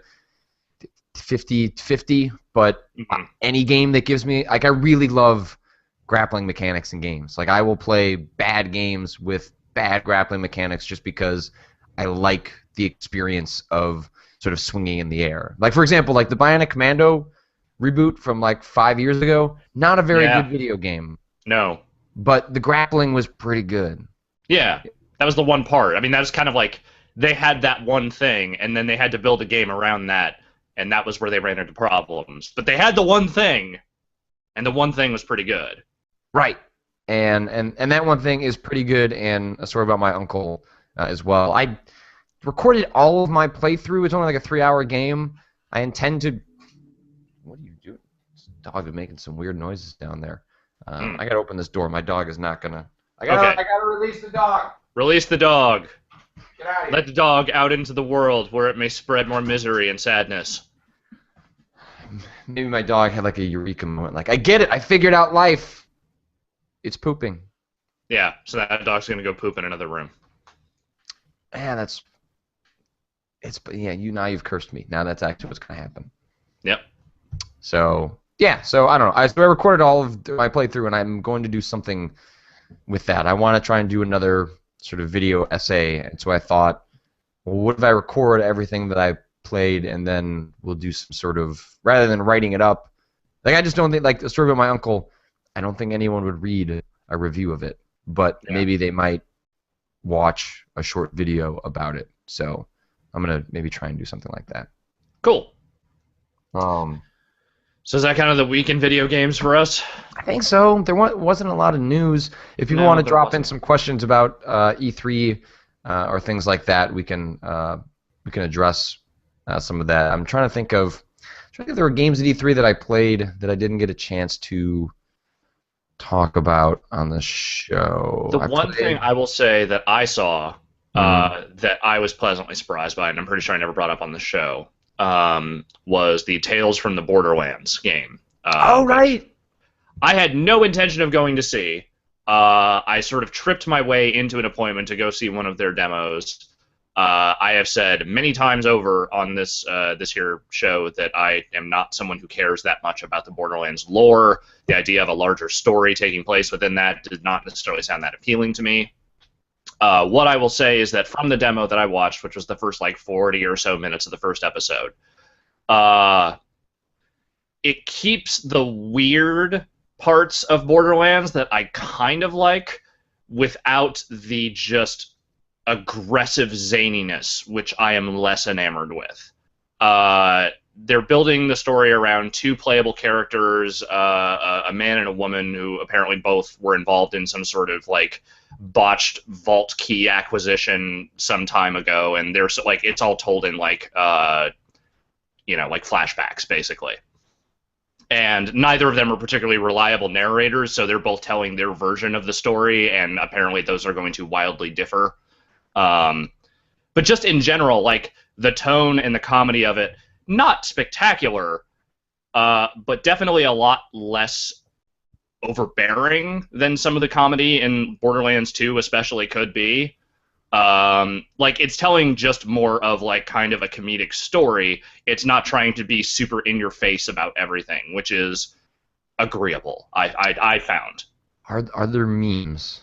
50-50, but Mm. any game that gives me like I really love grappling mechanics in games. Like I will play bad games with bad grappling mechanics just because I like the experience of sort of swinging in the air. Like for example, like the Bionic Commando reboot from like 5 years ago, not a very Yeah. good video game, No. but the grappling was pretty good. Yeah. That was the one part. I mean, that was kind of like they had that one thing, and then they had to build a game around that, and that was where they ran into problems. But they had the one thing, and the one thing was pretty good. Right. And that one thing is pretty good, and A Story About My Uncle as well. I recorded all of my playthrough. It's only like a 3-hour game. I intend to. What are you doing? This dog is making some weird noises down there. Mm. I gotta open this door. My dog is not gonna. Okay. I gotta release the dog. Release the dog. Get out of Let here. the dog out into the world where it may spread more misery and sadness. Maybe my dog had like a eureka moment. Like I get it. I figured out life. It's pooping. Yeah, so that dog's gonna go poop in another room. Yeah, that's. It's yeah. You've cursed me. Now that's actually what's gonna happen. Yep. So yeah, so I don't know. So I recorded all of my playthrough, and I'm going to do something with that. I want to try and do another sort of video essay, and so I thought, well, what if I record everything that I played, and then we'll do some sort of rather than writing it up. Like I just don't think like the story about my uncle. I don't think anyone would read a review of it, but Yeah. maybe they might watch a short video about it. So I'm gonna maybe try and do something like that. Cool. Um, So is that kind of the week in video games for us? I think so. There wasn't a lot of news. If people want No, to there drop in wasn't. some questions about E3 or things like that, we can address some of that. I'm trying to think if there were games at E3 that I played that I didn't get a chance to talk about on the show. The I one thing played. I will say that I saw Hmm. that I was pleasantly surprised by, and I'm pretty sure I never brought up on the show, was the Tales from the Borderlands game, Oh which right. I had no intention of going to see. I sort of tripped my way into an appointment to go see one of their demos. I have said many times over on this here show that I am not someone who cares that much about the Borderlands lore. The idea of a larger story taking place within that did not necessarily sound that appealing to me. What I will say is that from the demo that I watched, which was the first like 40 or so minutes of the first episode, uh, it keeps the weird parts of Borderlands that I kind of like without the just aggressive zaniness, which I am less enamored with. They're building the story around two playable characters, a man and a woman who apparently both were involved in some sort of like botched vault key acquisition some time ago, and there's like it's all told in like like flashbacks basically. And neither of them are particularly reliable narrators, so they're both telling their version of the story, and apparently those are going to wildly differ. Um, but just in general, like the tone and the comedy of it, not spectacular, but definitely a lot less overbearing than some of the comedy in Borderlands 2 especially could be. Like it's telling just more of like kind of a comedic story. It's not trying to be super in your face about everything, which is agreeable. I found. Are there memes?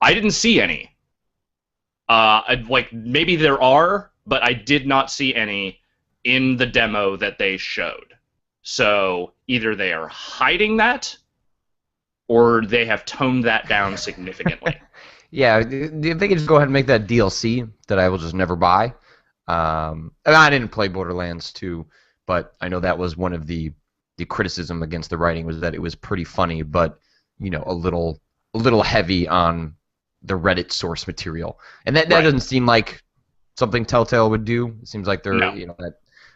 I didn't see any. Like maybe there are, but I did not see any in the demo that they showed. So either they are hiding that, or they have toned that down significantly. Yeah, if they could just go ahead and make that DLC that I will just never buy. And I didn't play Borderlands 2, but I know that was one of the criticism against the writing was that it was pretty funny, but a little heavy on the Reddit source material, and that Right. doesn't seem like something Telltale would do. It seems like they're No. that.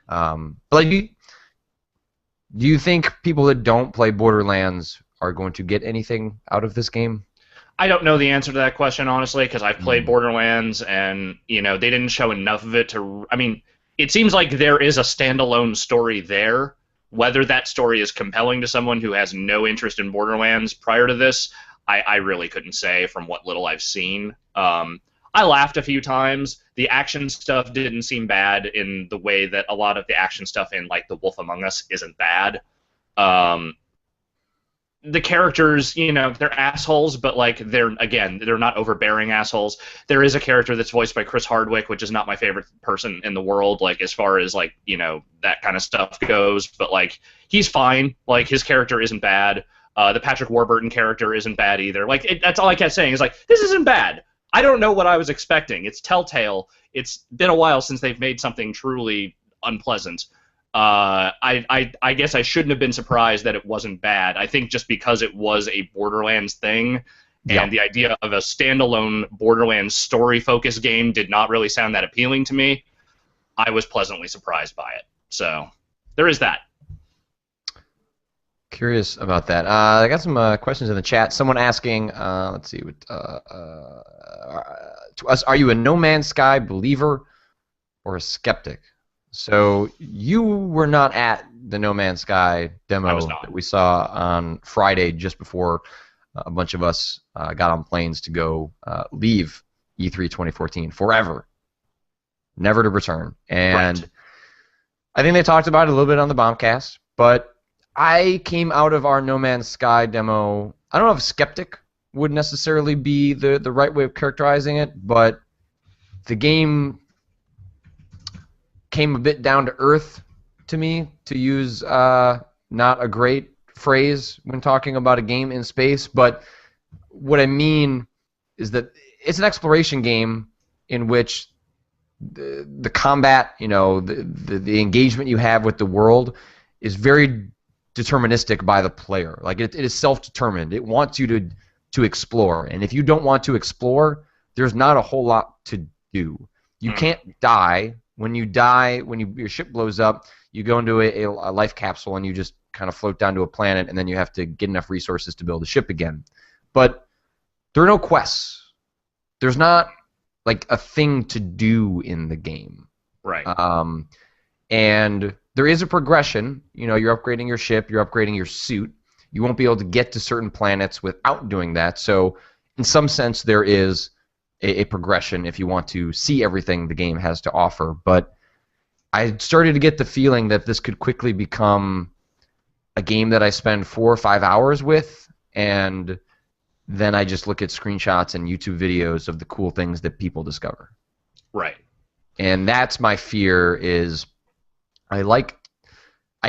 But like, do you think people that don't play Borderlands are going to get anything out of this game? I don't know the answer to that question honestly because I've played Mm. Borderlands and they didn't show enough of it to. I mean, it seems like there is a standalone story there. Whether that story is compelling to someone who has no interest in Borderlands prior to this, I really couldn't say from what little I've seen. I laughed a few times. The action stuff didn't seem bad in the way that a lot of the action stuff in like The Wolf Among Us isn't bad. Um, the characters, they're assholes, but like they're not overbearing assholes. There is a character that's voiced by Chris Hardwick, which is not my favorite person in the world, like as far as like that kind of stuff goes. But like he's fine. Like his character isn't bad. The Patrick Warburton character isn't bad either. Like that's all I kept saying is like this isn't bad. I don't know what I was expecting. It's Telltale. It's been a while since they've made something truly unpleasant. I guess I shouldn't have been surprised that it wasn't bad. I think just because it was a Borderlands thing, Yeah. and the idea of a standalone Borderlands story-focused game did not really sound that appealing to me, I was pleasantly surprised by it. So there is that. Curious about that. I got some questions in the chat. Someone asking, let's see, to us, are you a No Man's Sky believer or a skeptic? So you were not at the No Man's Sky I demo was not. that we saw on Friday, just before a bunch of us got on planes to go leave E3 2014 forever, never to return. And Right. I think they talked about it a little bit on the Bombcast, but I came out of our No Man's Sky demo. I don't know if skeptic would necessarily be the right way of characterizing it, but the game came a bit down to earth to me, to use not a great phrase when talking about a game in space. But what I mean is that it's an exploration game in which the combat, the engagement you have with the world is very deterministic by the player. Like it is self-determined. It wants you to explore, and if you don't want to explore, there's not a whole lot to do. You Mm. can't die. When you die, when your ship blows up, you go into a life capsule and you just kind of float down to a planet, and then you have to get enough resources to build a ship again. But there are no quests. There's not like a thing to do in the game. Right. And there is a progression. You're upgrading your ship, you're upgrading your suit. You won't be able to get to certain planets without doing that. So, in some sense, there is a progression if you want to see everything the game has to offer. But I started to get the feeling that this could quickly become a game that I spend 4 or 5 hours with, and then I just look at screenshots and YouTube videos of the cool things that people discover. Right. And that's my fear is I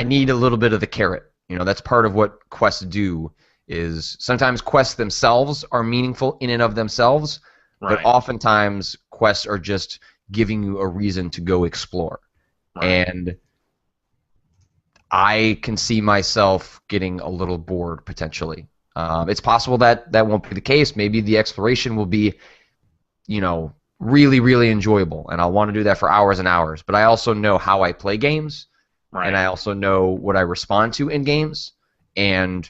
need a little bit of the carrot. That's part of what quests do. Is sometimes quests themselves are meaningful in and of themselves, but Right. oftentimes quests are just giving you a reason to go explore. Right. And I can see myself getting a little bored potentially. It's possible that that won't be the case. Maybe the exploration will be, really, really enjoyable, and I'll want to do that for hours and hours. But I also know how I play games, and Right. I also know what I respond to in games, and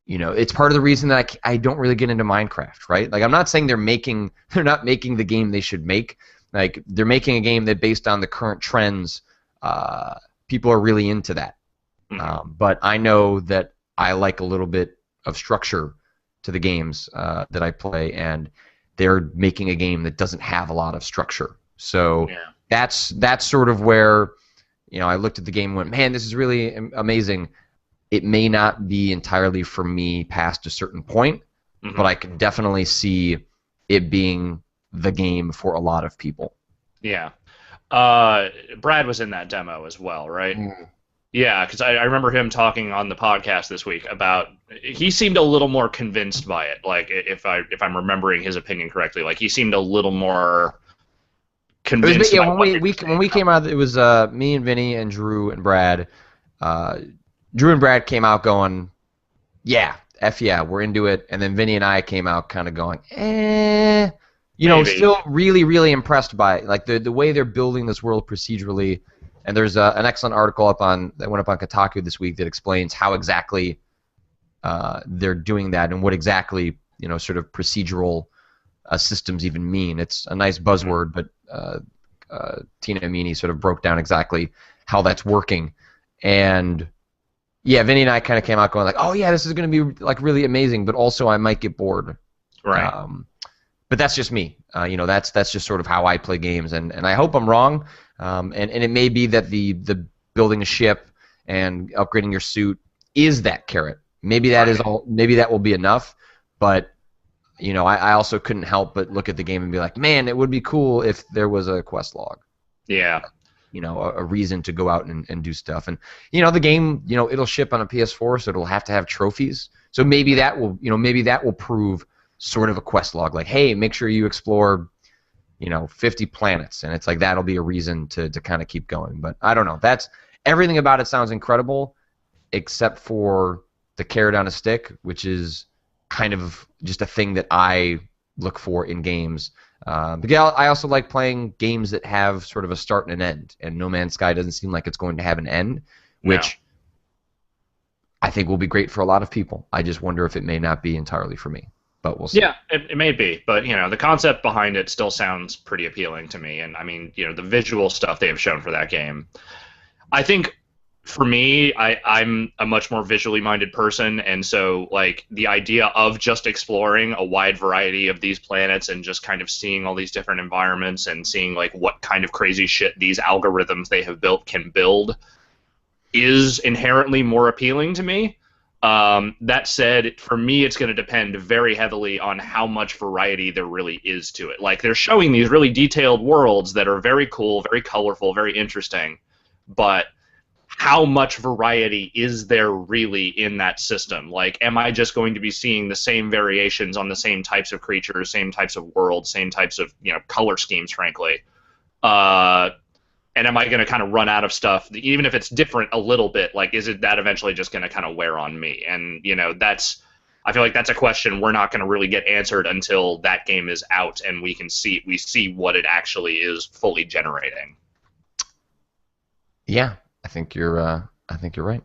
it's part of the reason that I don't really get into Minecraft, right? Like I'm not saying they're not making the game they should make. Like they're making a game that based on the current trends, uh, people are really into that. Hmm. But I know that I like a little bit of structure to the games that I play, and they're making a game that doesn't have a lot of structure. So Yeah. that's sort of where I looked at the game and went, man, this is really amazing. It may not be entirely for me past a certain point, but Hmm. I can definitely see it being the game for a lot of people. Yeah. Brad was in that demo as well, right? Mm. Yeah, because I remember him talking on the podcast this week about he seemed a little more convinced by it. Like if I'm remembering his opinion correctly, like he seemed a little more It was convinced yeah by when what we, they were we when saying we about came out. It was me and Vinny and Drew and Brad. Uh, Drew and Brad came out going, yeah, F yeah, we're into it. And then Vinny and I came out kind of going, maybe. still really, really impressed by it. Like the way they're building this world procedurally. And there's an excellent article that went up on Kotaku this week that explains how exactly they're doing that and what exactly sort of procedural systems even mean. It's a nice Mhm. buzzword, but Tina Amini sort of broke down exactly how that's working. And yeah, Vinny and I kind of came out going like, "Oh yeah, this is going to be like really amazing," but also I might get bored. Right. Um, but that's just me. That's just sort of how I play games, and I hope I'm wrong. And it may be that the building a ship and upgrading your suit is that carrot. Maybe that is Right. all. Maybe that will be enough. But I also couldn't help but look at the game and be like, man, it would be cool if there was a quest log. Yeah. A reason to go out and do stuff. And the game, it'll ship on a PS4, so it'll have to have trophies. So maybe that will prove sort of a quest log, like, hey, make sure you explore 50 planets, and it's like that'll be a reason to kind of keep going. But I don't know. That's everything about it sounds incredible, except for the carrot on a stick, which is kind of just a thing that I look for in games. But yeah, I also like playing games that have sort of a start and an end, and No Man's Sky doesn't seem like it's going to have an end, No. which I think will be great for a lot of people. I just wonder if it may not be entirely for me, but we'll see. Yeah, it may be, but the concept behind it still sounds pretty appealing to me. And I mean, the visual stuff they have shown for that game. I think for me, I'm a much more visually minded person, and so like the idea of just exploring a wide variety of these planets and just kind of seeing all these different environments and seeing like what kind of crazy shit these algorithms they have built can build is inherently more appealing to me. That said, for me, it's going to depend very heavily on how much variety there really is to it. Like, they're showing these really detailed worlds that are very cool, very colorful, very interesting, but how much variety is there really in that system? Like, am I just going to be seeing the same variations on the same types of creatures, same types of worlds, same types of color schemes, frankly? Uh, and am I going to kind of run out of stuff, even if it's different a little bit? Like, is it that eventually just going to kind of wear on me? And that's I feel like that's a question we're not going to really get answered until that game is out and we see what it actually is fully generating. Yeah, I think you're right.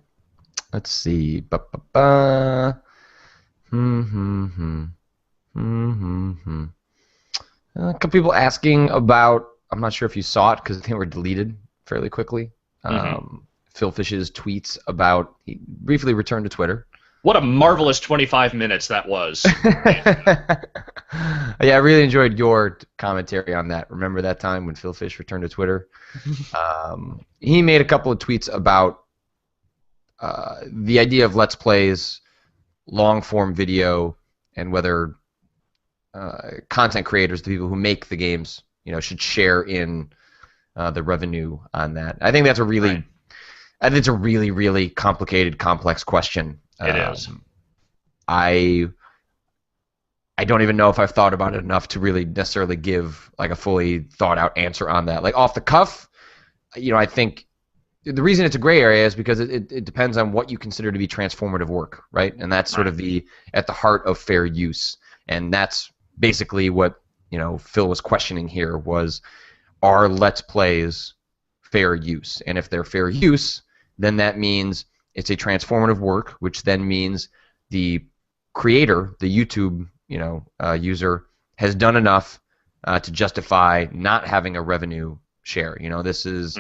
Let's see. Ba-ba-ba. Hmm, hmm, hmm. Hmm, hmm, hmm. A couple people asking about. I'm not sure if you saw it because they were deleted fairly quickly. Hmm. Phil Fish's tweets about he briefly returned to Twitter. What a marvelous 25 minutes that was. Yeah, I really enjoyed your commentary on that. Remember that time when Phil Fish returned to Twitter? He made a couple of tweets about the idea of Let's Plays, long form video, and whether content creators, the people who make the games, should share in the revenue on that. I think that's a Right. really I think it's a really, really complicated, complex question. It is. I I don't even know if I've thought about it enough to really necessarily give like a fully thought out answer on that. Like off the cuff, I think the reason it's a gray area is because it depends on what you consider to be transformative work, right? And that's sort Right. of the at the heart of fair use. And that's basically what, Phil was questioning here was, are Let's Plays fair use? And if they're fair use, then that means it's a transformative work, which then means the creator, the YouTube, user, has done enough to justify not having a revenue share. This is,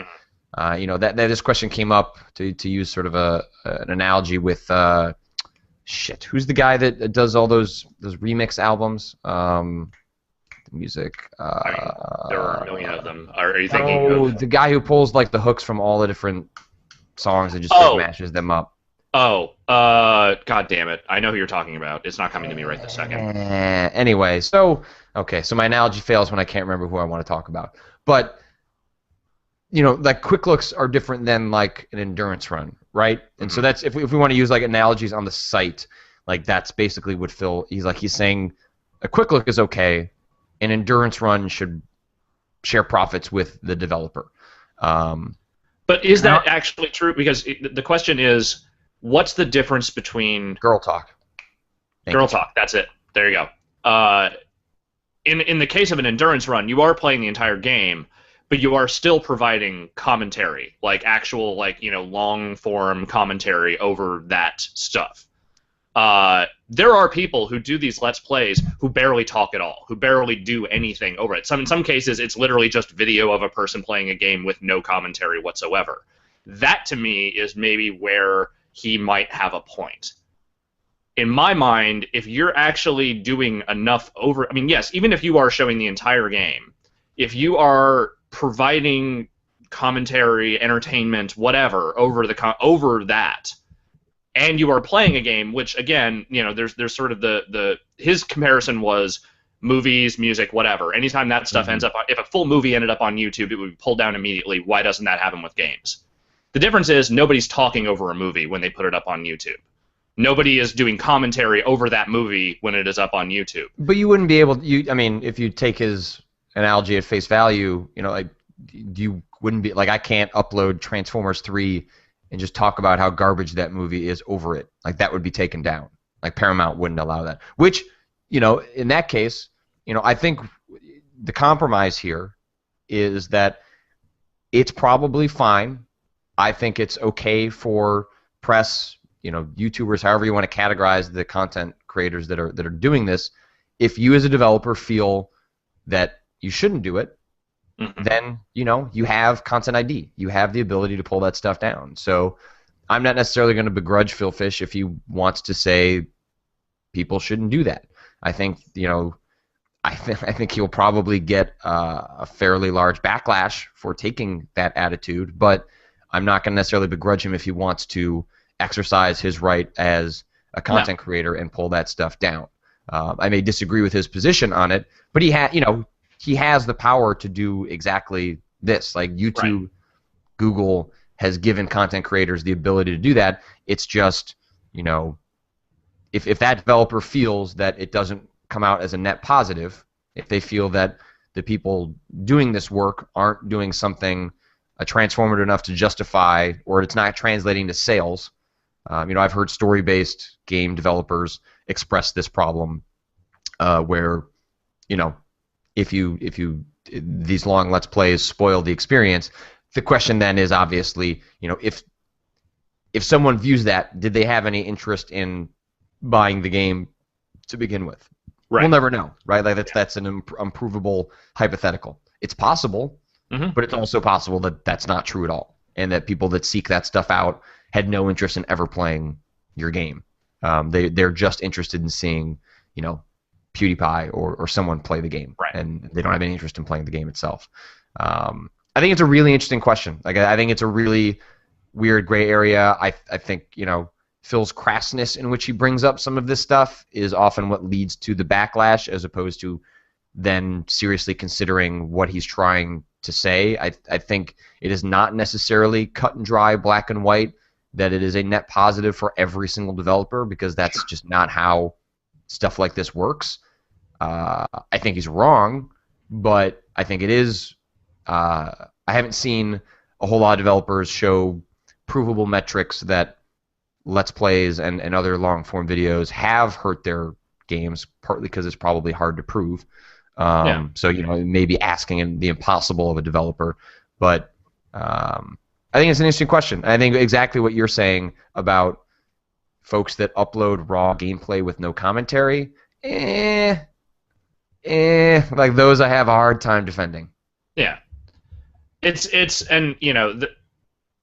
Mhm. that this question came up to use sort of an analogy with who's the guy that does all those remix albums? The music. I mean, there are a million of them. Are you thinking Oh, of? the guy who pulls like the hooks from all the different songs and just like Oh, mashes them up. God damn it! I know who you're talking about. It's not coming to me right this second. Anyway, so my analogy fails when I can't remember who I want to talk about. But like quick looks are different than like an endurance run, right? And so Hmm. that's if we want to use like analogies on the site, like that's basically what he's saying a quick look is okay, an endurance run should share profits with the developer. Um, But is now, that actually true? Because the question is, what's the difference between girl talk. Thank girl you. talk? That's it. There you go. In the case of an endurance run, you are playing the entire game, but you are still providing commentary, like actual, like long form commentary over that stuff. There are people who do these let's plays who barely talk at all, who barely do anything over it. In some cases, it's literally just video of a person playing a game with no commentary whatsoever. That to me is maybe where he might have a point. In my mind, if you're actually doing enough over, I mean, yes, even if you are showing the entire game, if you are providing commentary, entertainment, whatever over that, and you are playing a game, which again, there's sort of the his comparison was movies, music, whatever. Anytime that stuff Mhm. ends up, if a full movie ended up on YouTube, it would be pulled down immediately. Why doesn't that happen with games? The difference is nobody's talking over a movie when they put it up on YouTube. Nobody is doing commentary over that movie when it is up on YouTube. But you wouldn't be able. I mean, if you take his analogy at face value, like you wouldn't be like I can't upload Transformers 3 and just talk about how garbage that movie is over it. Like that would be taken down. Like Paramount wouldn't allow that. Which, in that case, I think the compromise here is that it's probably fine. I think it's okay for press, YouTubers, however you want to categorize the content creators that are doing this. If you as a developer feel that you shouldn't do it, Mhm. then you have content ID. You have the ability to pull that stuff down. So I'm not necessarily going to begrudge Phil Fish if he wants to say people shouldn't do that. I think I think he'll probably get a fairly large backlash for taking that attitude, but I'm not going to necessarily begrudge him if he wants to exercise his right as a No. content creator and pull that stuff down. I may disagree with his position on it, but he has the power to do exactly this. Like Right. YouTube, Google has given content creators the ability to do that. It's just, you know, if that developer feels that it doesn't come out as a net positive, if they feel that the people doing this work aren't doing something transformative enough to justify, or it's not translating to sales. I've heard story-based game developers express this problem, where, you know, if you these long let's plays spoil the experience. The question then is obviously, if someone views that, did they have any interest in buying the game to begin with? We'll Right. never know, right? Like that's an unprovable hypothetical. It's possible, Hmm. but it's also possible that that's not true at all, and that people that seek that stuff out had no interest in ever playing your game. They're just interested in seeing, PewDiePie or someone play the game, Right. and they don't have any interest in playing the game itself. I think it's a really interesting question. Like I think it's a really weird gray area. I think Phil's crassness in which he brings up some of this stuff is often what leads to the backlash, as opposed to then seriously considering what he's trying to say. I think it is not necessarily cut and dry, black and white, that it is a net positive for every single developer, because that's just not how stuff like this works. I think he's wrong, but I think it is. I haven't seen a whole lot of developers show provable metrics that Let's Plays and other long form videos have hurt their games, partly because it's probably hard to prove. Yeah. So, maybe asking the impossible of a developer. But I think it's an interesting question. I think exactly what you're saying about folks that upload raw gameplay with no commentary, like those I have a hard time defending. Yeah. It's and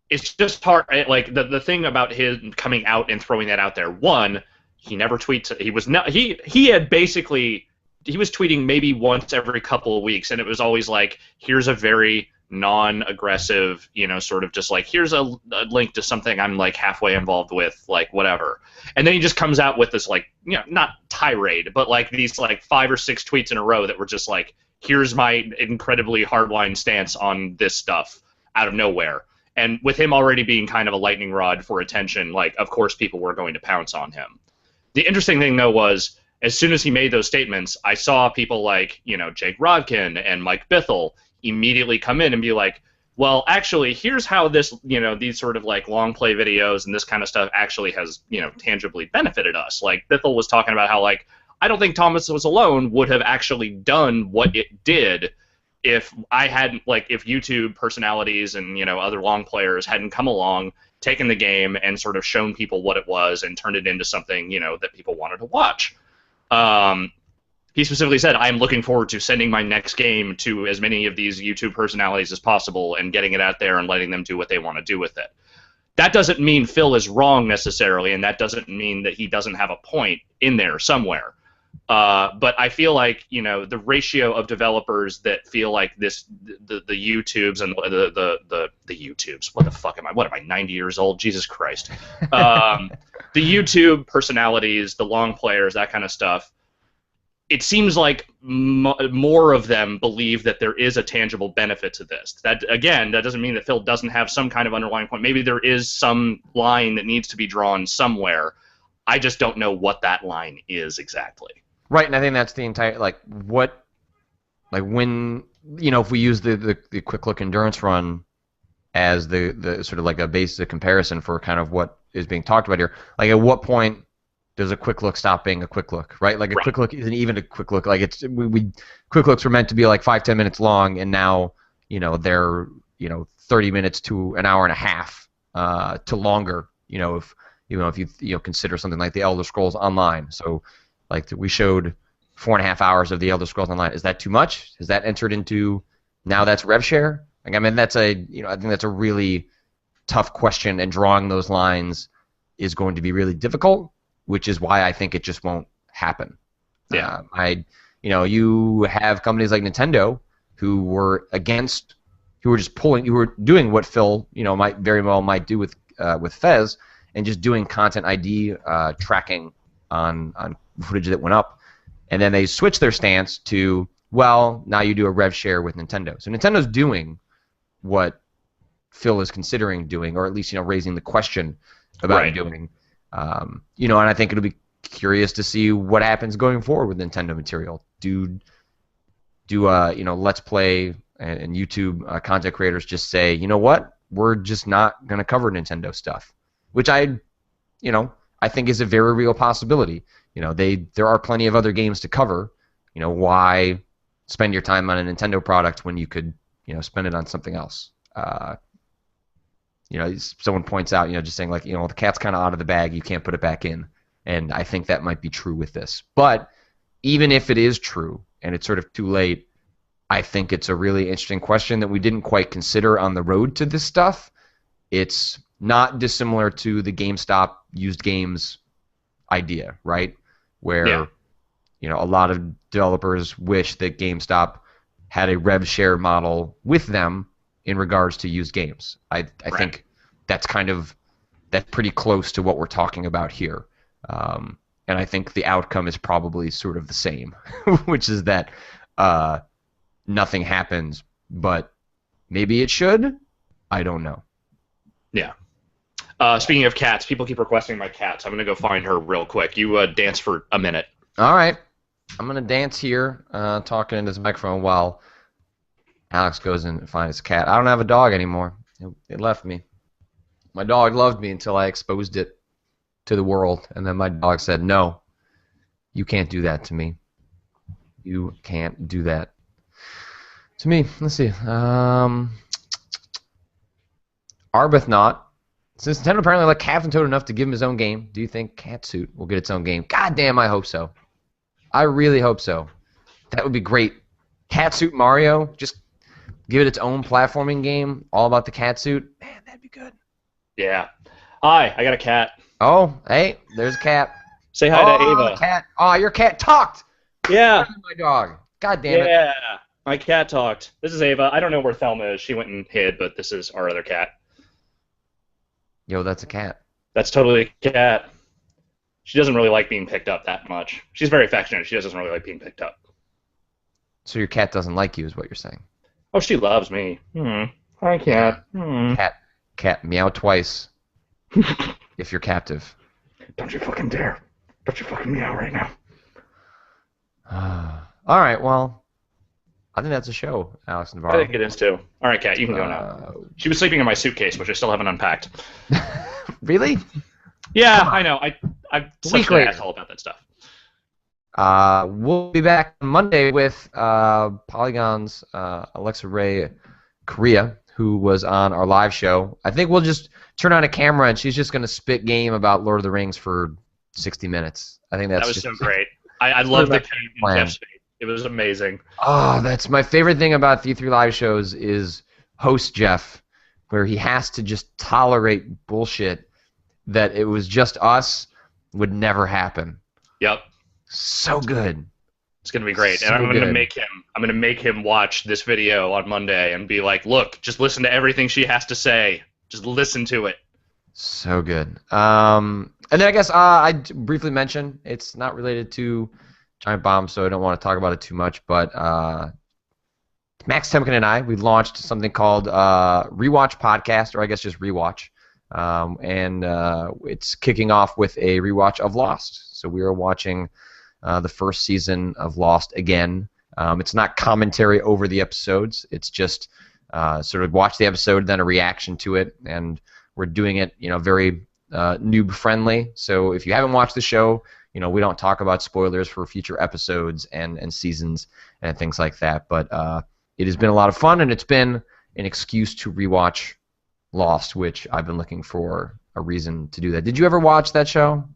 it's just hard. Like the thing about him coming out and throwing that out there. One, he never tweets. He was not. He had basically he was tweeting maybe once every couple of weeks, and it was always like, here's a very non-aggressive, sort of just like, here's a link to something I'm like halfway involved with, like whatever. And then he just comes out with this like, not tirade, but like these like 5 or 6 tweets in a row that were just like, here's my incredibly hardline stance on this stuff out of nowhere. And with him already being kind of a lightning rod for attention, like, of course people were going to pounce on him. The interesting thing, though, was as soon as he made those statements, I saw people like, Jake Rodkin and Mike Bithell immediately come in and be like, well, actually, here's how this, these sort of like long play videos and this kind of stuff actually has, tangibly benefited us. Like Bithell was talking about how, like, I don't think Thomas Was Alone would have actually done what it did if I hadn't, like, if YouTube personalities and, other long players hadn't come along, taken the game and sort of shown people what it was and turned it into something, that people wanted to watch. He specifically said, I'm looking forward to sending my next game to as many of these YouTube personalities as possible and getting it out there and letting them do what they want to do with it. That doesn't mean Phil is wrong necessarily, and that doesn't mean that he doesn't have a point in there somewhere. But I feel like, the ratio of developers that feel like this, the YouTubes and the YouTubes, what the fuck am I? What am I, 90 years old? Jesus Christ. The YouTube personalities, the long players, that kind of stuff, it seems like more of them believe that there is a tangible benefit to this. That, again, that doesn't mean that Phil doesn't have some kind of underlying point. Maybe there is some line that needs to be drawn somewhere. I just don't know what that line is exactly. Right, and I think that's the entire, when, if we use the quick look endurance run as the sort of like a basic comparison for kind of what is being talked about here, like at what point does a quick look stop being a quick look, right? Like a quick look isn't even a quick look. Like we quick looks were meant to be like 5-10 minutes long, and now they're 30 minutes to an hour and a half to longer. If you consider something like the Elder Scrolls Online. So like we showed 4.5 hours of the Elder Scrolls Online. Is that too much? Is that entered into now that's rev share? Like, I mean, that's I think that's a really tough question, and drawing those lines is going to be really difficult, which is why I think it just won't happen. Yeah. You have companies like Nintendo who were doing what Phil, might very well do with Fez, and just doing content ID tracking on footage that went up, and then they switched their stance to, well, now you do a rev share with Nintendo. So Nintendo's doing what Phil is considering doing, or at least raising the question about doing. And I think it'll be curious to see what happens going forward with Nintendo material. Do Let's Play and YouTube content creators just say, you know what, we're just not going to cover Nintendo stuff, which I think is a very real possibility. There are plenty of other games to cover. Why spend your time on a Nintendo product when you could, spend it on something else? Someone points out, just saying like, the cat's kind of out of the bag, you can't put it back in. And I think that might be true with this. But even if it is true and it's sort of too late, I think it's a really interesting question that we didn't quite consider on the road to this stuff. It's not dissimilar to the GameStop used games idea, right? Where, a lot of developers wish that GameStop had a rev share model with them in regards to used games. I think that's pretty close to what we're talking about here. And I think the outcome is probably sort of the same, which is that nothing happens, but Maybe it should. I don't know. Yeah. Speaking of cats, people keep requesting my cats. I'm gonna go find her real quick. You dance for a minute. All right. I'm going to dance here, talking into this microphone while Alex goes and finds his cat. I don't have a dog anymore. It left me. My dog loved me until I exposed it to the world, and then my dog said, "No, you can't do that to me. You can't do that to me." Let's see. Arbuthnot. Since Nintendo apparently let Captain Toad enough to give him his own game, do you think Catsuit will get its own game? God damn, I hope so. I really hope so. That would be great. Catsuit Mario, just give it its own platforming game, all about the catsuit. Man, that'd be good. Yeah. Hi, I got a cat. Oh, hey, there's a cat. Say hi to Ava. Cat. Oh, your cat talked. Yeah. My dog. God damn it. Yeah. My cat talked. This is Ava. I don't know where Thelma is. She went and hid, but this is our other cat. Yo, that's a cat. That's totally a cat. She doesn't really like being picked up that much. She's very affectionate. She doesn't really like being picked up. So your cat doesn't like you, is what you're saying? Oh, she loves me. Hi, cat. Cat, meow twice. If you're captive. Don't you fucking dare. Don't you fucking meow right now. All right, well, I think that's a show, Alex Navarro. I think it is too. All right, cat, you can go now. She was sleeping in my suitcase, which I still haven't unpacked. Really? Yeah, I know. I'm such an later. asshole about that stuff. We'll be back on Monday with Polygon's Alexa Ray Korea, who was on our live show. I think we'll just turn on a camera and she's just going to spit game about Lord of the Rings for 60 minutes. I think that was so great. I love the Jeff's face. It was amazing. Oh, that's my favorite thing about the E3 live shows is host Jeff, where he has to just tolerate bullshit that it was just us would never happen. Yep. So good. It's gonna be great, and I'm gonna make him watch this video on Monday and be like, "Look, just listen to everything she has to say. Just listen to it." So good. And then I guess I briefly mentioned it's not related to Giant Bomb, so I don't want to talk about it too much. But Max Temkin and I, we launched something called Rewatch Podcast, or I guess just Rewatch. And it's kicking off with a rewatch of Lost. So we are watching the first season of Lost again. It's not commentary over the episodes. It's just sort of watch the episode, then a reaction to it, and we're doing it, very noob friendly. So if you haven't watched the show, we don't talk about spoilers for future episodes and seasons and things like that. But it has been a lot of fun, and it's been an excuse to rewatch Lost, which I've been looking for a reason to do that. Did you ever watch that show?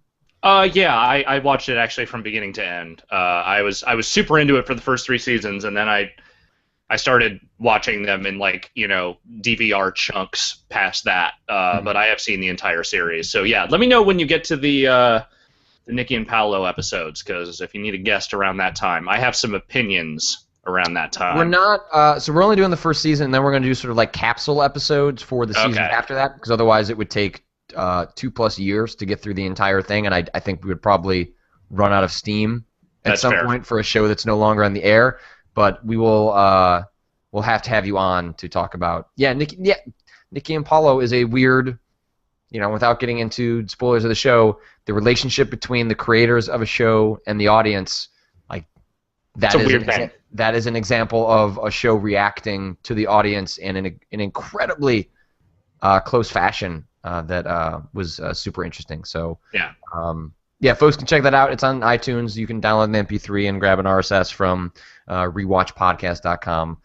Yeah, I watched it actually from beginning to end. I was super into it for the first 3 seasons, and then I started watching them in DVR chunks past that. But I have seen the entire series. So yeah, let me know when you get to the Nikki and Paolo episodes, because if you need a guest around that time, I have some opinions around that time. We're not. So we're only doing the first season, and then we're going to do sort of like capsule episodes for the season after that, because otherwise it would take 2+ years to get through the entire thing, and I think we would probably run out of steam at some point for a show that's no longer on the air. But we will we'll have to have you on to talk about Nikki and Paolo is a weird, without getting into spoilers of the show, the relationship between the creators of a show and the audience, that is a weird thing. That is an example of a show reacting to the audience in an incredibly close fashion that was super interesting. So yeah, folks can check that out. It's on iTunes. You can download an MP3 and grab an RSS from rewatchpodcast.com.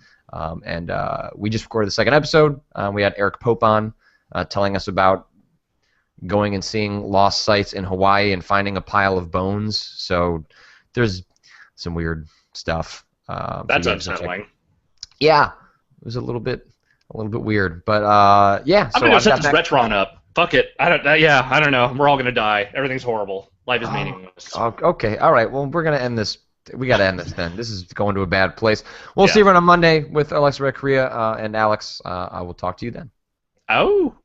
And we just recorded the second episode. We had Eric Pope on telling us about going and seeing lost sites in Hawaii and finding a pile of bones. So there's some weird stuff. That's unsettling. Yeah, it was a little bit weird, but yeah. I'm gonna set this Retron up. Fuck it. I don't know. We're all gonna die. Everything's horrible. Life is meaningless. Okay. All right. Well, we're gonna end this. We gotta end this then. This is going to a bad place. We'll see everyone on Monday with Alexa Red Korea and Alex. I will talk to you then. Oh.